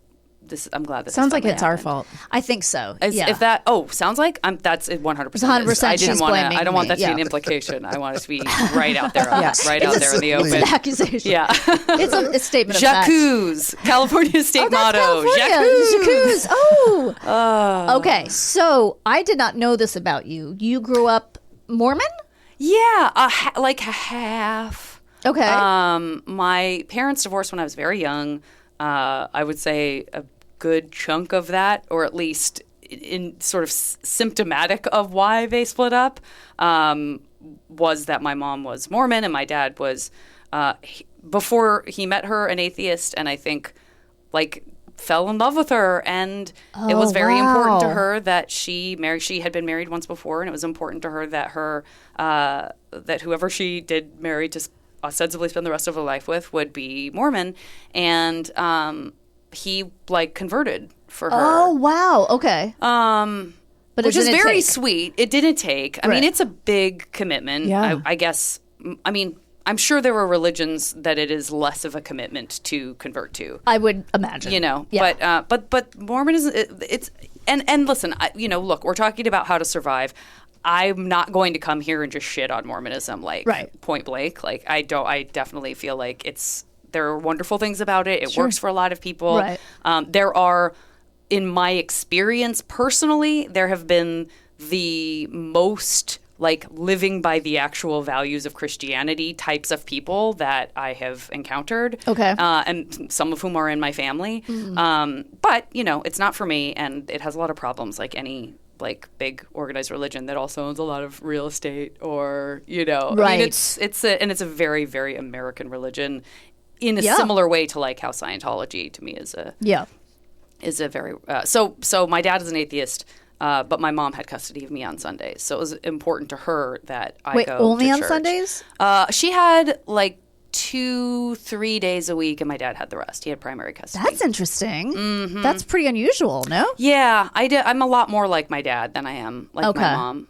I'm glad this Sounds like finally it's our happened. fault. I think so. If that sounds like that's 100%. 100% I didn't she's want to. blaming I don't want that me. to be an Yeah. implication. I want it to be right out there, right It's out there in the open. It's an accusation. Yeah. It's a statement of fact. Jacuz, California state That's motto. California. Jacuz. Jacuz. Oh. Okay, so I did not know this about you. You grew up Mormon? Yeah, like half. Okay. My parents divorced when I was very young. I would say a good chunk of that, or at least in sort of symptomatic of why they split up, was that my mom was Mormon and my dad was, before he met her, an atheist, and I think like fell in love with her, and it was very important to her that she had been married once before, and it was important to her that that whoever she did marry to ostensibly spend the rest of her life with would be Mormon, and he like converted for her. Oh wow. Okay. But which is very sweet. It didn't take. I mean, it's a big commitment. Yeah. I guess. I mean, I'm sure there are religions that it is less of a commitment to convert to. I would imagine. You know, Yeah. but Mormonism, it's and listen, look, we're talking about how to survive. I'm not going to come here and just shit on Mormonism point blank. Like I definitely feel like there are wonderful things about it. It works for a lot of people. Right. There are, in my experience personally, there have been the most like living by the actual values of Christianity types of people that I have encountered. Okay. And some of whom are in my family. But, it's not for me, and it has a lot of problems like any like big organized religion that also owns a lot of real estate or, Right. I mean, it's a very, very American religion in a similar way to like how Scientology to me is a very so my dad is an atheist, but my mom had custody of me on Sundays, so it was important to her that I go only to on church. Sundays? She had like 2-3 days a week, and my dad had the rest. He had primary custody. That's interesting. That's pretty unusual, no? Yeah, I'm a lot more like my dad than I am like my mom.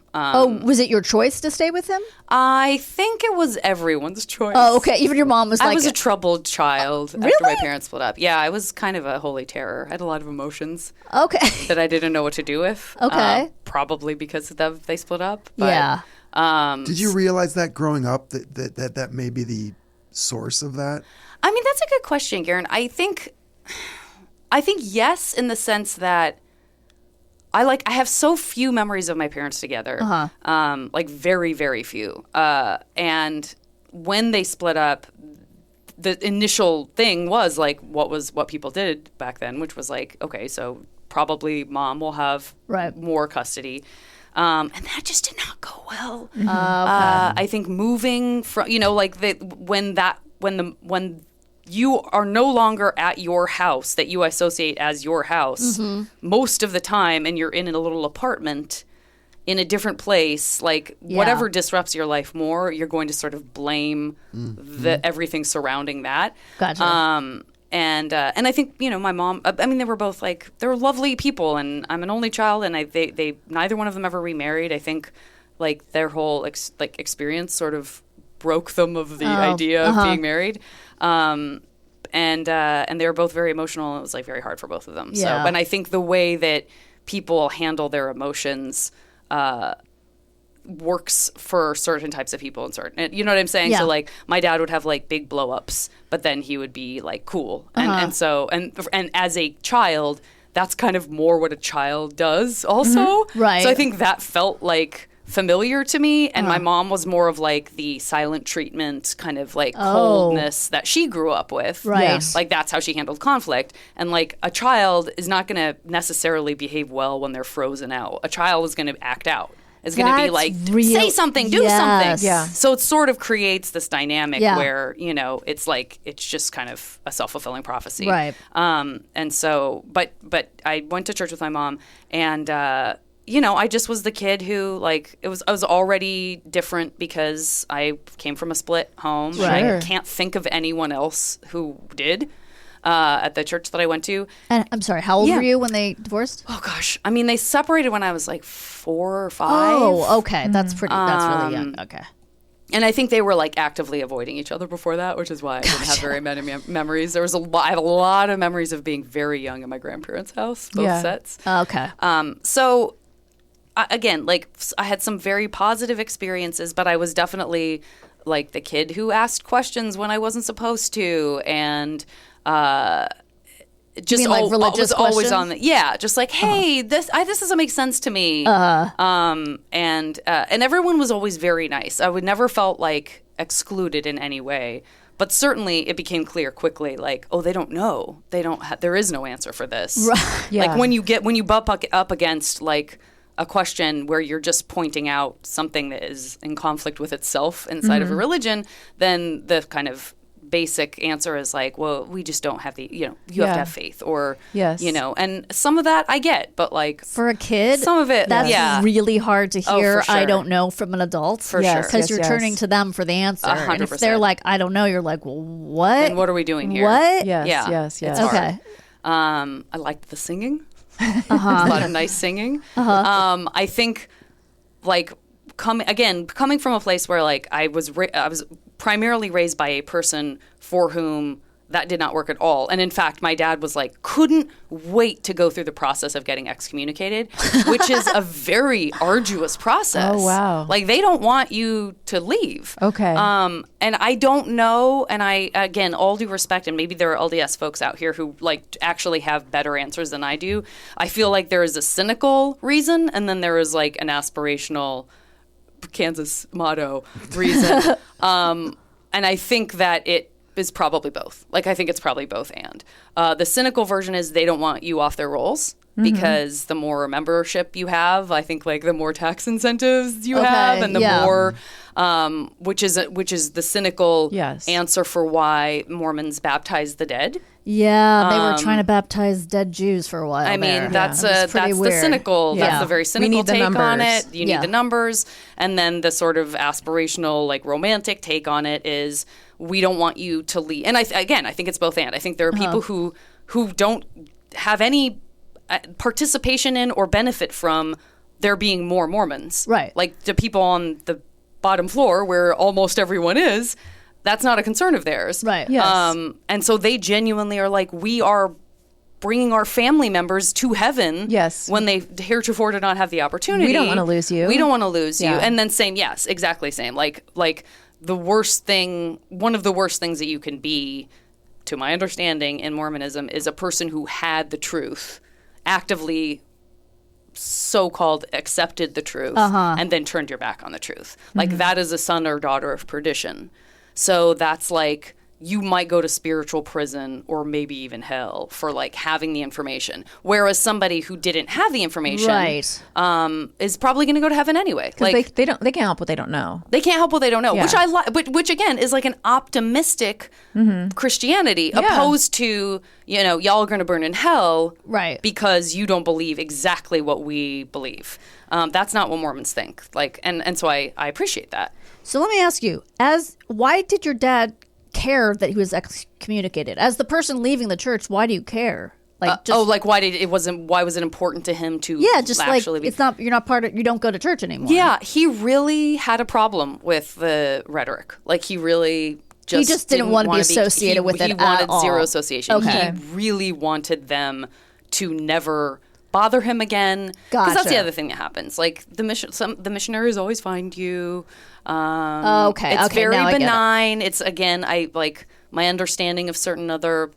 Was it your choice to stay with him? I think it was everyone's choice. Oh, okay. Even your mom was like... I was a troubled child after my parents split up. Yeah, I was kind of a holy terror. I had a lot of emotions that I didn't know what to do with. Okay. Probably because they split up. But, yeah. Did you realize that growing up that may be the source of that? I mean, that's a good question, Garen. I think yes, in the sense that I have so few memories of my parents together, like very, very few. And when they split up, the initial thing was like what people did back then, which was like, okay, so probably mom will have more custody. And that just did not go well. I think moving from, when you are no longer at your house that you associate as your house most of the time, and you're in a little apartment in a different place, like whatever disrupts your life more, you're going to sort of blame everything surrounding that. Gotcha. And I think, my mom, I mean, they were both like, they were lovely people, and I'm an only child, and they neither one of them ever remarried. I think like their whole experience sort of broke them of the idea of being married. And they were both very emotional, and it was like very hard for both of them. Yeah. So, and I think the way that people handle their emotions, works for certain types of people and you know what I'm saying? Yeah. So like my dad would have like big blow ups, but then he would be like cool. And so as a child, that's kind of more what a child does also. Right. So I think that felt like familiar to me, and my mom was more of like the silent treatment kind of like coldness that she grew up with. Right. Yes. Like that's how she handled conflict. And like a child is not going to necessarily behave well when they're frozen out. A child is going to act out. Is going to be That's like, real- say something, do Yes. something. Yeah. So it sort of creates this dynamic Yeah. where, it's like, it's just kind of a self-fulfilling prophecy. Right. And so, but I went to church with my mom, and, I just was the kid who like, I was already different because I came from a split home. Sure. And I can't think of anyone else who did. At the church that I went to. And I'm sorry, how old were you when they divorced? Oh gosh, I mean, they separated when I was like 4 or 5. Oh, okay. That's really young. Okay. And I think they were like actively avoiding each other before that, which is why I didn't have very many memories. There was I have a lot of memories of being very young in my grandparents' house, both sets. Okay. So again, like I had some very positive experiences, but I was definitely like the kid who asked questions when I wasn't supposed to, and just like religious was always questions? on just like, hey, this doesn't make sense to me. And everyone was always very nice. I would never felt like excluded in any way. But certainly it became clear quickly, like, oh, they don't know. There is no answer for this. Right. Yeah. Like when you bump up against like a question where you're just pointing out something that is in conflict with itself inside of a religion, then the kind of basic answer is like, well, we just don't have you have to have faith, or and some of that I get, but like for a kid, some of it that's really hard to hear. For sure. I don't know from an adult, for sure, because you're turning to them for the answer. 100%. And if they're like, I don't know, you're like, well, what? And what are we doing here? What? Yes. It's Okay. hard. I liked the singing. There's a lot of nice singing. I think like coming from a place where like I was primarily raised by a person for whom that did not work at all. And in fact, my dad was like, couldn't wait to go through the process of getting excommunicated, which is a very arduous process. Oh, wow. Like they don't want you to leave. Okay. And I don't know, and I, again, all due respect, and maybe there are LDS folks out here who like actually have better answers than I do. I feel like there is a cynical reason, and then there is like an aspirational Kansas motto reason. And I think that it is probably both. Like, I think it's probably both and. The cynical version is they don't want you off their rolls because the more membership you have, I think, like, the more tax incentives you have, and the more, which is the cynical answer for why Mormons baptize the dead. Yeah, they were trying to baptize dead Jews for a while. I mean, that's the cynical, that's the very cynical take on it. You need the numbers. And then the sort of aspirational, like romantic take on it is we don't want you to leave. And I think it's both and. I think there are people who don't have any participation in or benefit from there being more Mormons. Right. Like the people on the bottom floor where almost everyone is, that's not a concern of theirs. Right. Yes. And so they genuinely are like, we are bringing our family members to heaven. Yes. When they heretofore did not have the opportunity. We don't want to lose you. We don't want to lose you. Yeah. And then same, yes, exactly same. Like the worst thing, one of the worst things that you can be, to my understanding, in Mormonism is a person who had the truth, actively so-called accepted the truth, and then turned your back on the truth. Like that is a son or daughter of perdition. So that's like, you might go to spiritual prison or maybe even hell for like having the information. Whereas somebody who didn't have the information is probably going to go to heaven anyway. Like they can't help what they don't know. They can't help what they don't know, Yeah. which I like. Which again is like an optimistic Christianity, opposed to y'all are going to burn in hell, Right. Because you don't believe exactly what we believe. That's not what Mormons think. Like, and so I appreciate that. So let me ask you, why did your dad care that he was excommunicated? As the person leaving the church, why do you care? Like, why was it important to him to just actually like be? it's not, you're not part of, you don't go to church anymore. Yeah, he really had a problem with the rhetoric. Like he just didn't want to be associated with it He wanted at all. zero association. Okay. He really wanted them to never bother him again. Because that's the Gotcha. other thing that happens. Like the missionaries always find you. Okay. It's very now I get it. benign. It's again, I like my understanding of certain other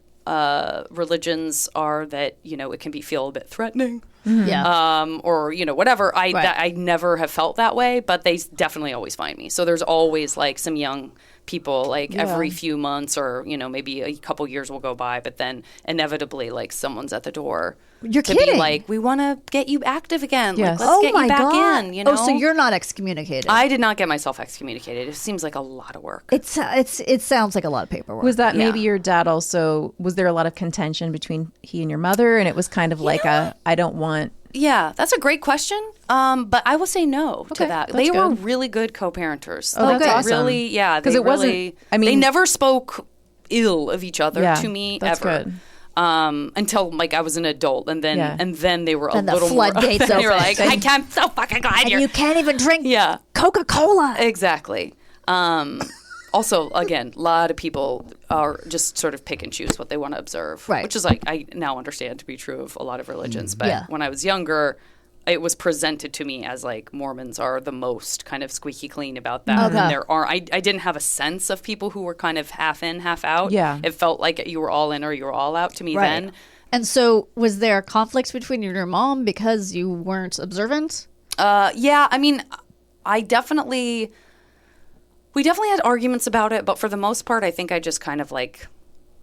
religions are that it can feel a bit threatening. Yeah. Or whatever. Right. I never have felt that way, but they definitely always find me. So there's always like some young people, like every few months, or maybe a couple years will go by, but then inevitably like someone's at the door. You're to kidding. be like, we want to get you active again. Yes. Like, let's get my you back God. in. Oh, so you're not excommunicated. I did not get myself excommunicated. It seems like a lot of work. It sounds like a lot of paperwork. Was that maybe Yeah. your dad also, was there a lot of contention between he and your mother? And it was kind of like I don't want. Yeah, that's a great question. But I will say no to Okay, that. that's They were good. really good co-parenters. Oh, that's They awesome. Really, yeah. 'Cause they it wasn't- really, I mean- they never spoke ill of each other Yeah, to me that's ever. good. Until like I was an adult, and then Yeah. they were Then the little more. floodgates They were opened. like, I'm so fucking glad and you're. you can't even drink Yeah, Coca-Cola. exactly. Also, again, a lot of people are just sort of pick and choose what they want to observe, Right. which is like I now understand to be true of a lot of religions. But Yeah. when I was younger, it was presented to me as like Mormons are the most kind of squeaky clean about that. Okay. And there are I didn't have a sense of people who were kind of half in, half out. Yeah. It felt like you were all in or you were all out to me Right. then. And so, was there conflicts between you and your mom because you weren't observant? Yeah, I mean, we definitely had arguments about it, but for the most part, I think I just kind of like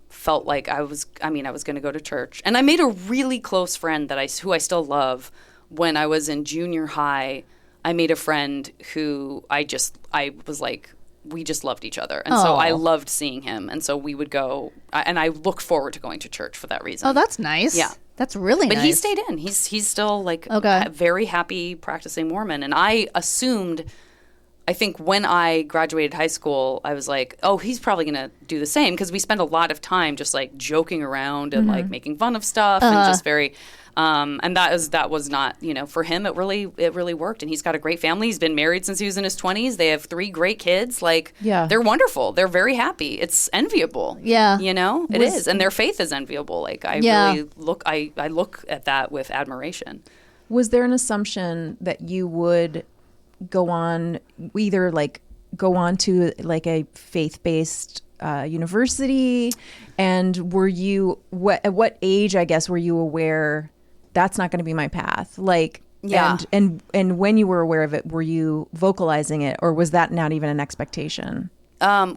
felt like I was going to go to church. And I made a really close friend who I still love. When I was in junior high, I made a friend who I was like, we just loved each other. And so I loved seeing him. And so we would go, and I look forward to going to church for that reason. Oh, that's nice. Yeah. That's really But nice. he stayed in. He's still like Okay. a very happy practicing Mormon. And I think when I graduated high school, I was like, oh, he's probably going to do the same because we spent a lot of time just like joking around and like making fun of stuff and just very and that was not, for him it really worked, and he's got a great family. He's been married since he was in his 20s. They have 3 great kids. Like they're wonderful. They're very happy. It's enviable. Yeah. It is, and their faith is enviable. Like I look at that with admiration. Was there an assumption that you would go on to like a faith-based university? And were you at what age, I guess, were you aware that's not going to be my path? Like, Yeah. And when you were aware of it, were you vocalizing it, or was that not even an expectation?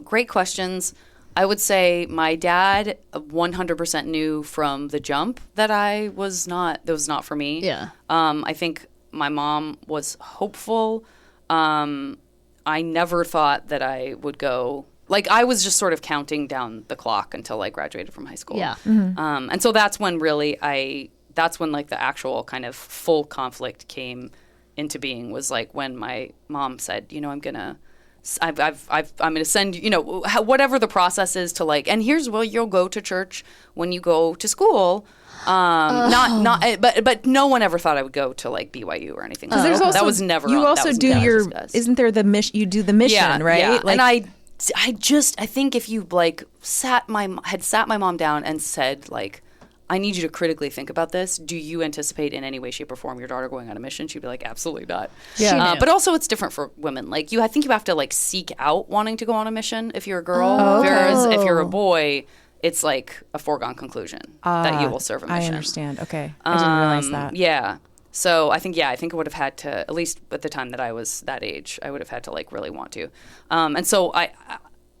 Great questions. I would say my dad 100% knew from the jump that that was not for me. Yeah. I think my mom was hopeful. I never thought that I would go. Like, I was just sort of counting down the clock until I graduated from high school. Yeah. And so that's when like the actual kind of full conflict came into being, was like when my mom said, I'm gonna send whatever the process is to like, and here's where you'll go to church when you go to school. But no one ever thought I would go to like BYU or anything. Like that. That was never. You that also was do never your. discussed. Isn't there the mission? You do the mission, right? Yeah. Like, And I think if you like sat my mom down and said like, I need you to critically think about this. Do you anticipate in any way, shape, or form your daughter going on a mission? She'd be like, absolutely not. Yeah. She knew. But also, it's different for women. Like I think you have to like seek out wanting to go on a mission if you're a girl. Whereas if you're a boy, it's like a foregone conclusion that you will serve a mission. I understand. Okay, I didn't realize that. Yeah. So I think I would have had to, at least at the time that I was that age, I would have had to like really want to. And so I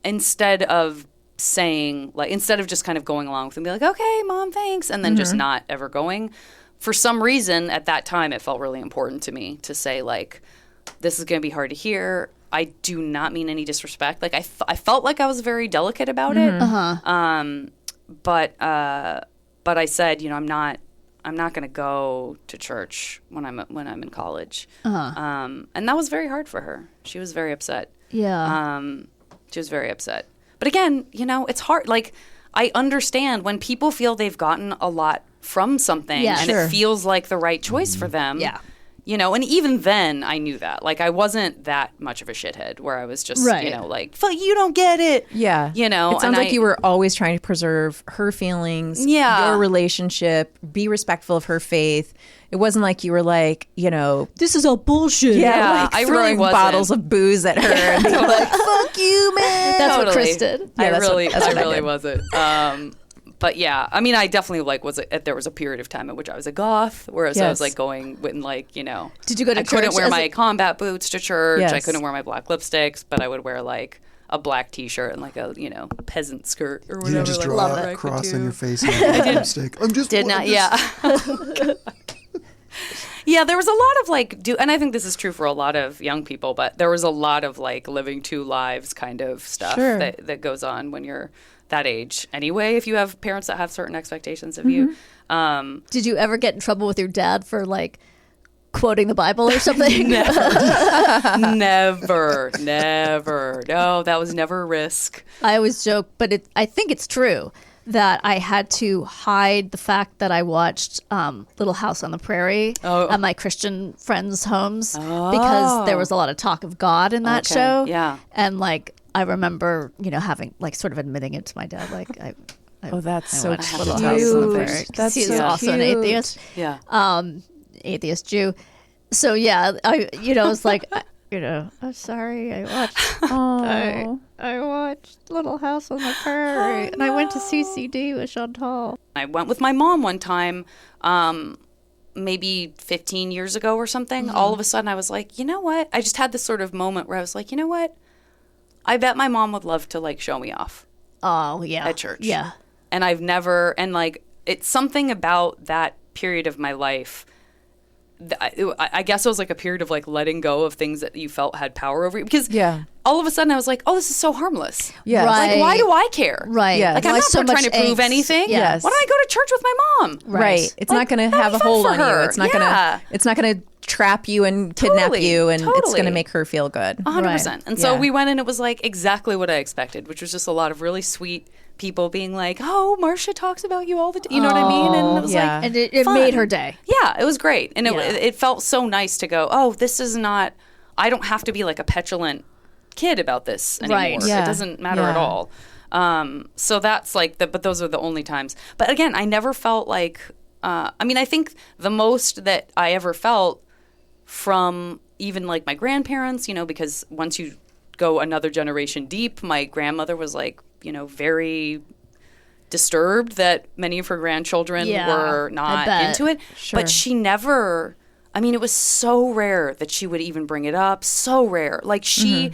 instead of just kind of going along with it and be like, okay, Mom, thanks, and then just not ever going, for some reason at that time it felt really important to me to say like, this is going to be hard to hear. I do not mean any disrespect. Like I felt like I was very delicate about it. But I said, I'm not going to go to church when I'm in college. And that was very hard for her. She was very upset. Yeah. She was very upset. But again, it's hard. Like, I understand when people feel they've gotten a lot from something and it feels like the right choice for them. Yeah. And even then I knew that. Like, I wasn't that much of a shithead where I was just, like, fuck, you don't get it. Yeah. It sounds like you were always trying to preserve her feelings, your relationship, be respectful of her faith. It wasn't like you were like, This is all bullshit. Yeah, like I throwing really wasn't. bottles of booze at her and being like, fuck you, man. That's what Totally. Chris did. I that's really did. wasn't. But yeah, I mean, I definitely there was a period of time at which I was a goth, whereas I was like going with like, Did you go to I church? couldn't wear my combat boots to church. Yes. I couldn't wear my black lipsticks, but I would wear like a black T-shirt and like a peasant skirt or You whatever. didn't just like, draw that a I could cross do. on your face and a lipstick. I'm just Did not, yeah. Yeah, there was a lot of like, and I think this is true for a lot of young people, but there was a lot of like living two lives kind of stuff that goes on when you're that age anyway, if you have parents that have certain expectations of you. Did you ever get in trouble with your dad for like quoting the Bible or something? Never. No, that was never a risk. I always joke, but I think it's true that I had to hide the fact that I watched Little House on the Prairie at my Christian friends' homes because there was a lot of talk of God in that show. Yeah. And like, I remember, having like sort of admitting it to my dad, like that's so watched cute. Little House on the Prairie. That's He's so also an cute. atheist. Yeah. Atheist Jew. So yeah, it's like, I'm sorry, I watched Little House on the Prairie, and I went to CCD with Chantal. I went with my mom one time, maybe 15 years ago or something. All of a sudden I was like, you know what? I just had this sort of moment where I was like, you know what? I bet my mom would love to like show me off. Oh yeah. At church. Yeah. And I've never, and like, it's something about that period of my life. I guess it was like a period of like letting go of things that you felt had power over you, because all of a sudden I was like, oh, this is so harmless. Yeah. Right. Like, why do I care? Right. Yeah. Like, Why I'm not so trying to much prove angst? anything. Yes. Why don't I go to church with my mom? Right. It's not going to have a fun hold for on you. her. It's not Yeah. going to trap you and kidnap Totally. you, and it's going Totally. to make her feel good. 100%. And so Yeah. we went, and it was like exactly what I expected, which was just a lot of really sweet people being like, oh, Marcia talks about you all the time. You know what I mean? And it was yeah. like, And it fun. made her day. Yeah, it was great. And Yeah. it felt so nice to go, oh, this is not, I don't have to be like a petulant kid about this anymore. Right. Yeah. It doesn't matter Yeah. at all. So that's like, but those are the only times. But again, I never felt like, I think the most that I ever felt from even like my grandparents, because once you go another generation deep, my grandmother was like, very disturbed that many of her grandchildren were not into it. Sure. But she never, it was so rare that she would even bring it up. So rare. Like she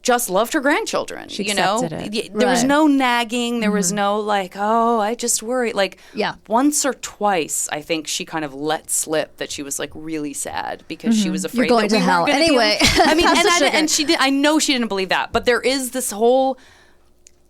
just loved her grandchildren. She accepted it. There was Right. no nagging. There was no like, oh, I just worry. Like once or twice, I think she kind of let slip that she was like really sad because she was afraid going that to we hell weren't gonna anyway. and she did. I know she didn't believe that, but there is this whole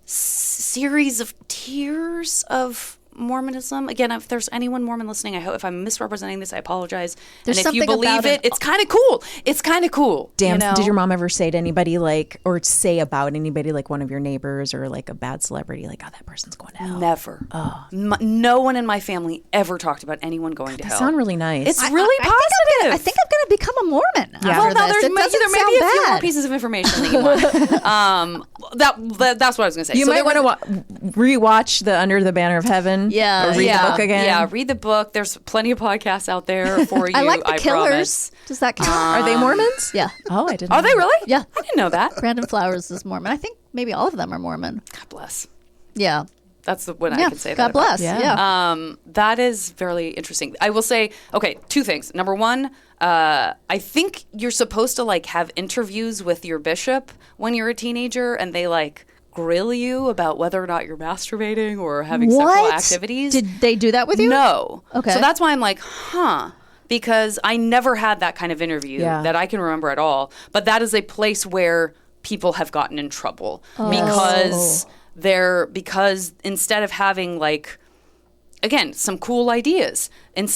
series of tiers of Mormonism. Again, if there's anyone Mormon listening, I hope if I'm misrepresenting this, I apologize. There's and if you something believe about it, it's kind of cool. It's kind of cool. Damn, you know? did your mom ever say to anybody or say about anybody like one of your neighbors or like a bad celebrity, like, oh, that person's going to hell? Never. No one in my family ever talked about anyone going to hell. Sound really nice. It's really positive. I think I'm going to become a Mormon after Well, now this. there It may doesn't be sound a few more bad. pieces of information that you want. That's what I was going to say. you So might there want to rewatch the Under the Banner of Heaven. Yeah. Or read yeah, the book again. Yeah, read the book. There's plenty of podcasts out there for you. I like the Killers. promise. Does that count? Are they Mormons? Yeah. Oh, I didn't. Are they really? Yeah. I didn't know that. Brandon Flowers is Mormon. I think maybe all of them are Mormon. God bless. Yeah. That's what Yeah. I can say. God that about. bless. Yeah. Yeah. That is very interesting. I will say, okay, two things. Number one, I think you're supposed to like have interviews with your bishop when you're a teenager, and they like grill you about whether or not you're masturbating or having sexual activities. Did they do that with you? No. Okay. So that's why I'm like, because I never had that kind of interview Yeah. that I can remember at all. But that is a place where people have gotten in trouble Oh. because instead of having like, again, some cool ideas, and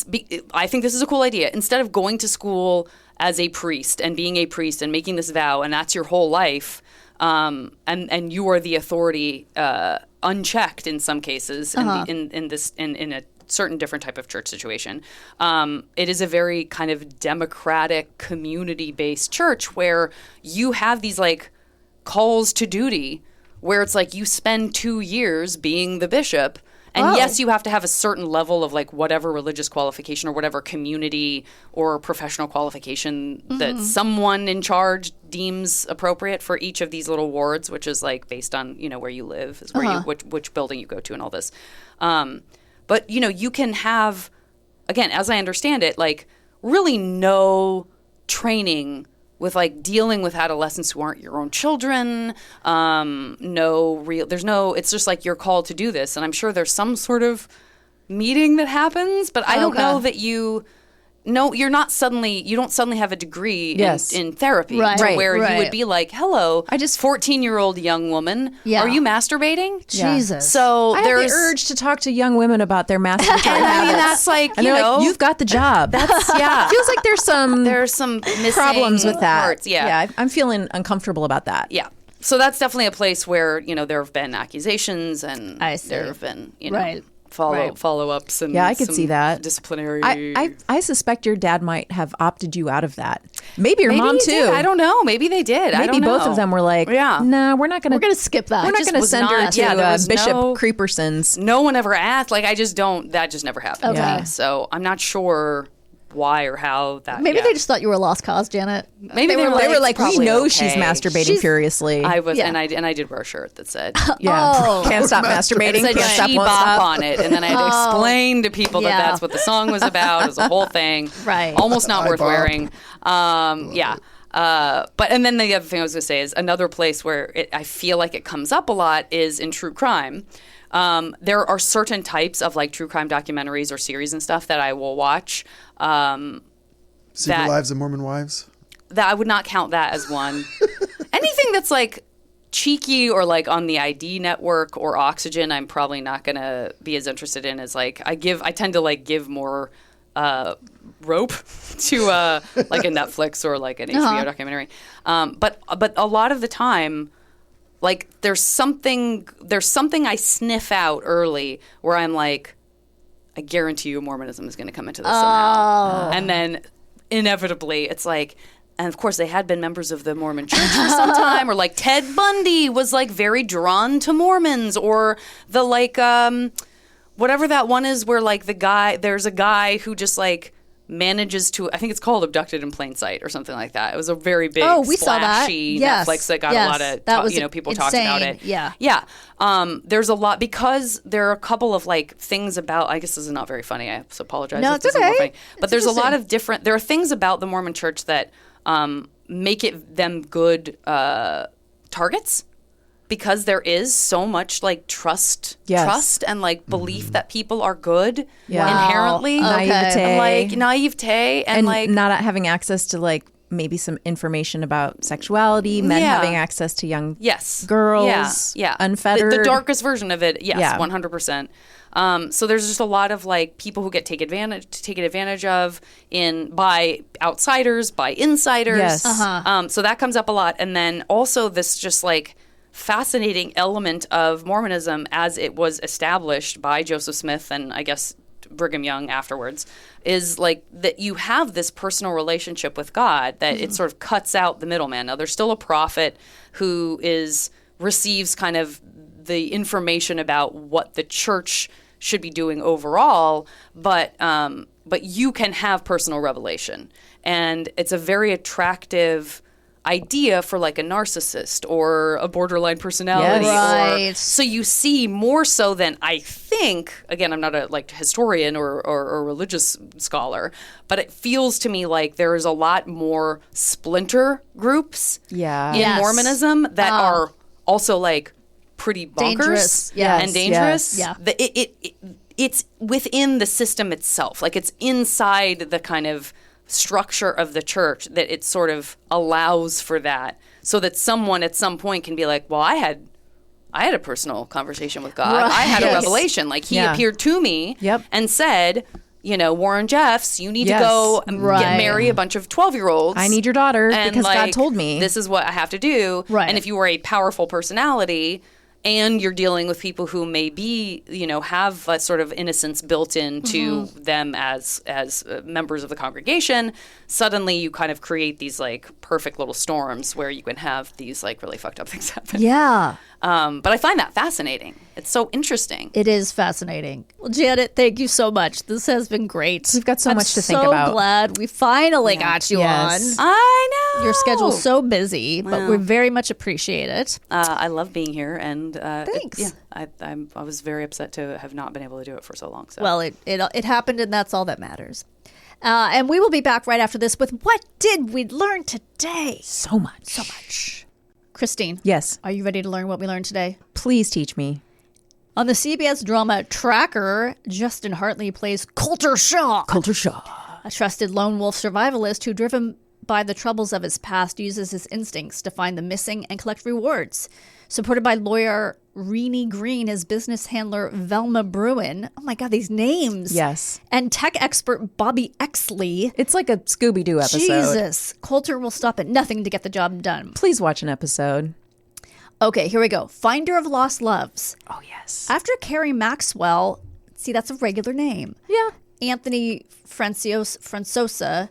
I think this is a cool idea. Instead of going to school as a priest and being a priest and making this vow, and that's your whole life, and you are the authority, unchecked in some cases, in a certain different type of church situation. It is a very kind of democratic, community-based church where you have these like calls to duty, where it's like you spend 2 years being the bishop. And yes, you have to have a certain level of like whatever religious qualification or whatever community or professional qualification that someone in charge deems appropriate for each of these little wards, which is like based on, where you live, is where you which building you go to and all this. But you can have, again, as I understand it, like really no training with like dealing with adolescents who aren't your own children. It's just like you're called to do this. And I'm sure there's some sort of meeting that happens, but I don't know that you don't suddenly have a degree in therapy Right. Right. where you Right. would be like, hello, 14-year-old young woman, Yeah. are you masturbating? Jesus. So I have there's the urge to talk to young women about their masturbatory and I mean, habits. that's like, And they're like, you've got the job. that's, yeah. Feels like there's some There's some missing problems with that. parts. Yeah. I'm feeling uncomfortable about that. Yeah. So that's definitely a place where, there have been accusations and I see. there have been, Right. follow-ups and Yeah, I could some see that. disciplinary. I suspect your dad might have opted you out of that. Maybe your mom he too. did. I don't know. Maybe they did. I Maybe don't know. both of them were like, Yeah. "No, we're not going We're going to skip that. We're not just going to was send her not- to yeah, there was Bishop no- Creeperson's." No one ever asked. Like, I just don't. That just never happened. Okay. So I'm not sure why or how that. Maybe yeah. they just thought you were a lost cause, Janet. Maybe They were like, "We probably know okay. she's masturbating She's- furiously." I was, Yeah. and I did wear a shirt that said, yeah, can't stop masturbating. it said Can't stop, "She won't Bop" stop. on it, and then I had to explain to people Yeah. that that's what the song was about. It was a whole thing, Right. Almost not worth Bop. wearing. Yeah. But and then the other thing I was going to say is another place where I feel like it comes up a lot is in true crime. There are certain types of like true crime documentaries or series and stuff that I will watch. Secret Lives of Mormon Wives. That I would not count that as one. Anything that's like cheeky or like on the ID network or Oxygen, I'm probably not going to be as interested in as like I tend to like give more rope to like a Netflix or like an HBO documentary. But a lot of the time, like there's something I sniff out early where I'm like, I guarantee you Mormonism is going to come into this somehow. And then inevitably it's like, and of course they had been members of the Mormon church for some time, or like Ted Bundy was like very drawn to Mormons, or the like whatever that one is where like there's a guy who just like manages to, I think it's called Abducted in Plain Sight or something like that. It was a very big We saw that. splashy Yes. Netflix that got a Yes. lot of That was people insane. talked about it. Yeah. There's a lot because there are a couple of like things about, I guess this is not very funny, I apologize No, if it's this is more okay. funny. But It's there's a lot interesting. of different, there are things about the Mormon church that make them good targets, because there is so much like trust and like belief that people are good inherently. Naivete. And, like naivete and like not having access to like maybe some information about sexuality, men Yeah. having access to young yes girls, yeah. unfettered. The darkest version of it, yes, Yeah. 100%. So there's just a lot of like people who get taken advantage of by outsiders, by insiders. Yes. So that comes up a lot, and then also this just like fascinating element of Mormonism as it was established by Joseph Smith and I guess Brigham Young afterwards, is like that you have this personal relationship with God that it sort of cuts out the middleman. Now there's still a prophet who receives kind of the information about what the church should be doing overall, but you can have personal revelation, and it's a very attractive idea for like a narcissist or a borderline personality. Yes. Right. So you see more so than I think, again, I'm not a like historian or a religious scholar, but it feels to me like there is a lot more splinter groups in Yes. Mormonism that are also like pretty bonkers Dangerous. Yes. and dangerous. Yeah. It's within the system itself. Like it's inside the kind of structure of the church that it sort of allows for that, so that someone at some point can be like, well, I had a personal conversation with God. Right. I had a Yes. revelation. Like he Yeah. appeared to me Yep. and said, Warren Jeffs, you need Yes. to go and Right. marry a bunch of 12-year-olds. I need your daughter and because God like, told me. this is what I have to do. Right. And if you were a powerful personality and you're dealing with people who maybe, have a sort of innocence built into them as members of the congregation, suddenly you kind of create these like perfect little storms where you can have these like really fucked up things happen. Yeah. But I find that fascinating. It's so interesting. It is fascinating. Well, Janet, thank you so much. This has been great. We've got so I'm much to think so about. glad we finally got you Yes. on. I know. Your schedule's so busy, but we very much appreciate it. I love being here, and Thanks. I was very upset to have not been able to do it for so long. So. Well, it happened, and that's all that matters. And we will be back right after this with What Did We Learn Today? so much. So much. Kristine, Yes. are you ready to learn what we learned today? Please teach me. On the CBS drama Tracker, Justin Hartley plays Coulter Shaw, Coulter Shaw. a trusted lone wolf survivalist who, driven by the troubles of his past, uses his instincts to find the missing and collect rewards. Supported by lawyer Renee Green, his business handler Velma Bruin. Oh my God, these names. Yes. And tech expert Bobby Exley. It's like a Scooby-Doo episode. Jesus. Coulter will stop at nothing to get the job done. Please watch an episode. Okay, here we go. Finder of Lost Loves. Oh, yes. After Carrie Maxwell, see, that's a regular name. Yeah. Anthony Francosa,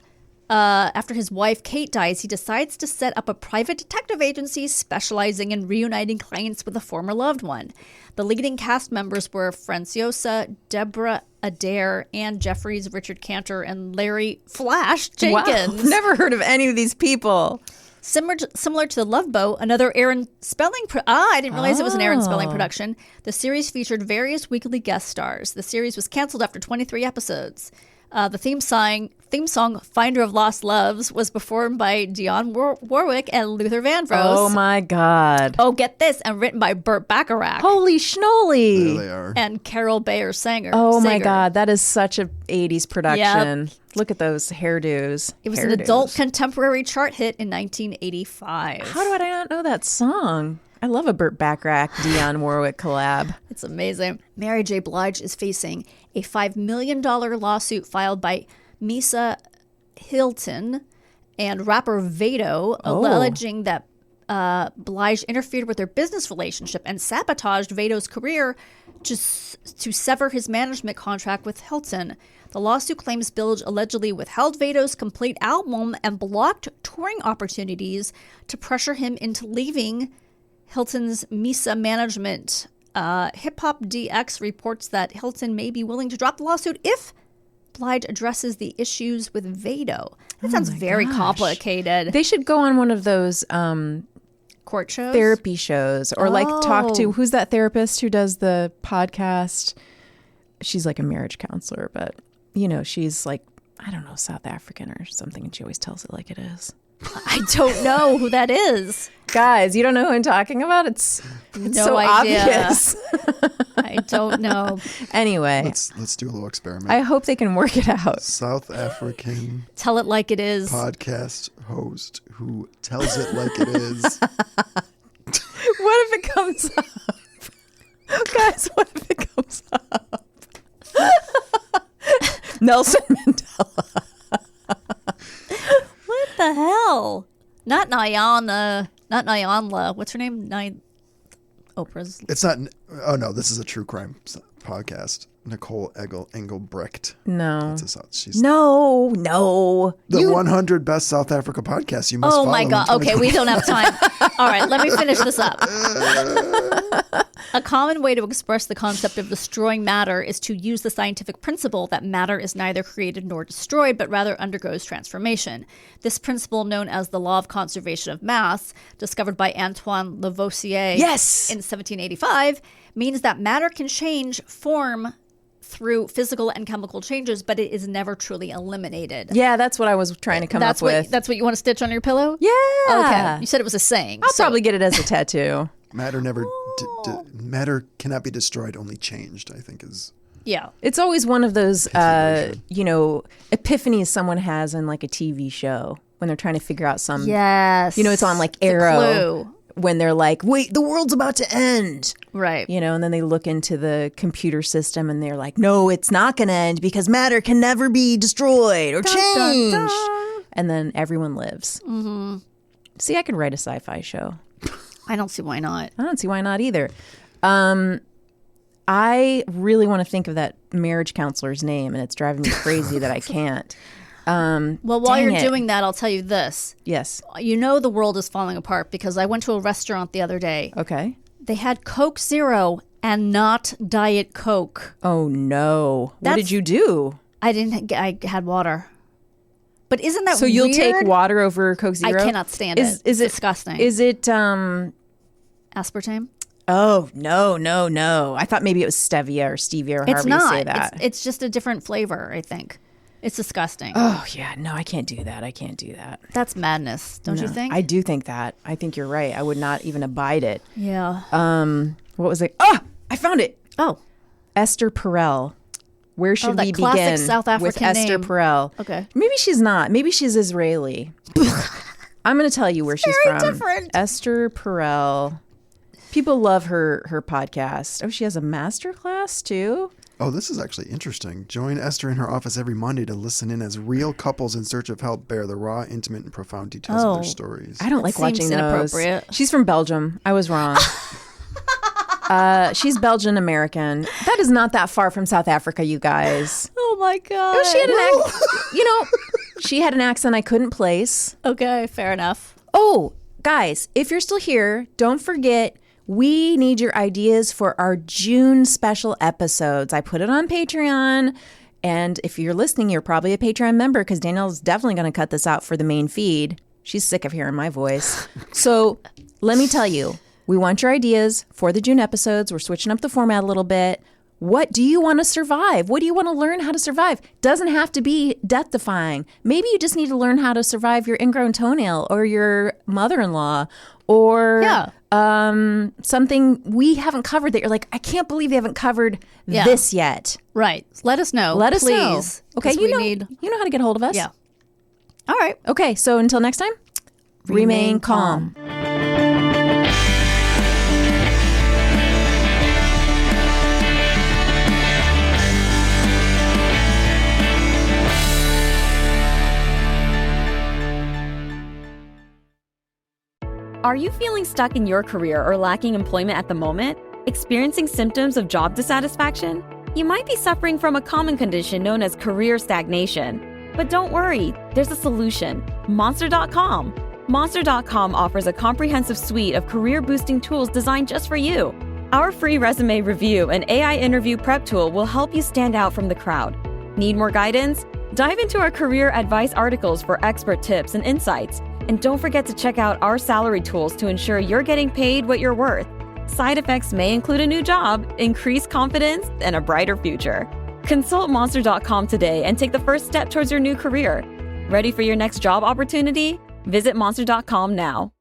after his wife Kate dies, he decides to set up a private detective agency specializing in reuniting clients with a former loved one. The leading cast members were Franciosa, Deborah Adair, Ann Jeffries, Richard Cantor, and Larry Flash Jenkins. Wow. Never heard of any of these people. Similar to The Love Boat, another Aaron Spelling... I didn't realize it was an Aaron Spelling production. The series featured various weekly guest stars. The series was canceled after 23 episodes. The theme song Finder of Lost Loves was performed by Dionne Warwick and Luther Vandross. Oh, my God. Oh, get this. And written by Burt Bacharach. Holy schnoly. There they are. And Carol Bayer Sager. Oh, my God. That is such a 80s production. Yep. Look at those hairdos. It was an adult contemporary chart hit in 1985. How do I not know that song? I love a Burt Bacharach, Dionne Warwick collab. It's amazing. Mary J. Blige is facing a $5 million lawsuit filed by Misa Hilton and rapper Vado, alleging that Blige interfered with their business relationship and sabotaged Vado's career just to sever his management contract with Hilton. The lawsuit claims Bilge allegedly withheld Vado's complete album and blocked touring opportunities to pressure him into leaving Hilton's Misa management. Hip Hop DX reports that Hilton may be willing to drop the lawsuit if Blige addresses the issues with Vado. That sounds very complicated. They should go on one of those court shows, therapy shows, or like talk to, who's that therapist who does the podcast? She's like a marriage counselor, but you know, she's like, I don't know, South African or something, and she always tells it like it is. I don't know who that is. Guys, you don't know who I'm talking about? It's no so idea. obvious. I don't know. Anyway. Let's do a little experiment. I hope they can work it out. South African Tell it like it is. podcast host who tells it like it is. What if it comes up? Guys, what if it comes up? Nelson Mandela. What the hell? Not Nyanla. What's her name? Oprah's. It's not. Oh no, this is a true crime podcast. Nicole Engelbrecht. No. She's No. the 100 best South Africa podcasts. You must. Oh follow my God. in Okay, we don't have time. All right, let me finish this up. A common way to express the concept of destroying matter is to use the scientific principle that matter is neither created nor destroyed, but rather undergoes transformation. This principle, known as the law of conservation of mass, discovered by Antoine Lavoisier in 1785, means that matter can change form through physical and chemical changes, but it is never truly eliminated. Yeah, that's what I was trying to come up with. That's what you want to stitch on your pillow? Yeah. Okay. You said it was a saying. I'll probably get it as a tattoo. Matter never. Matter cannot be destroyed, only changed. I think is. Yeah. It's always one of those, epiphanies someone has in like a TV show when they're trying to figure out some. Yes. It's on like Arrow. When they're like, wait, the world's about to end. Right. And then they look into the computer system and they're like, no, it's not going to end because matter can never be destroyed or changed. Dun, dun. And then everyone lives. Mm-hmm. See, I could write a sci-fi show. I don't see why not. I don't see why not either. I really want to think of that marriage counselor's name, and it's driving me crazy that I can't. Well, while you're doing that, I'll tell you this. Yes. You know the world is falling apart because I went to a restaurant the other day. Okay. They had Coke Zero and not Diet Coke. Oh, no. What did you do? I had water. But isn't that so weird? You'll take water over Coke Zero? I cannot stand it. It's disgusting. Is it aspartame? Oh, no. I thought maybe it was stevia or stevia or however you say that. It's just a different flavor, I think. It's disgusting. Oh, yeah. No, I can't do that. That's madness, don't you think? I do think that. I think you're right. I would not even abide it. Yeah. What was it? Oh, I found it. Oh. Esther Perel. Where should we begin South African with Esther Perel? Okay. Maybe she's not. Maybe she's Israeli. I'm going to tell you where she's from. Very different. Esther Perel. People love her podcast. Oh, she has a master class too. Oh, this is actually interesting. Join Esther in her office every Monday to listen in as real couples in search of help bear the raw, intimate, and profound details of their stories. I don't like watching seems those. inappropriate. She's from Belgium. I was wrong. She's Belgian American. That is not that far from South Africa, you guys. Oh my God. She had an she had an accent I couldn't place. Okay, fair enough. Oh, guys, if you're still here, don't forget we need your ideas for our June special episodes. I put it on Patreon. And if you're listening, you're probably a Patreon member because Danielle's definitely going to cut this out for the main feed. She's sick of hearing my voice. So let me tell you, we want your ideas for the June episodes. We're switching up the format a little bit. What do you want to survive? What do you want to learn how to survive? Doesn't have to be death-defying. Maybe you just need to learn how to survive your ingrown toenail or your mother-in-law or something we haven't covered that you're like, I can't believe they haven't covered this yet. Right. Let us know. Let us please, know. Okay, you know how to get hold of us. Yeah. All right. Okay, so until next time, remain calm. Are you feeling stuck in your career or lacking employment at the moment? Experiencing symptoms of job dissatisfaction? You might be suffering from a common condition known as career stagnation. But don't worry, there's a solution. Monster.com. Monster.com offers a comprehensive suite of career-boosting tools designed just for you. Our free resume review and AI interview prep tool will help you stand out from the crowd. Need more guidance? Dive into our career advice articles for expert tips and insights. And don't forget to check out our salary tools to ensure you're getting paid what you're worth. Side effects may include a new job, increased confidence, and a brighter future. Consult Monster.com today and take the first step towards your new career. Ready for your next job opportunity? Visit Monster.com now.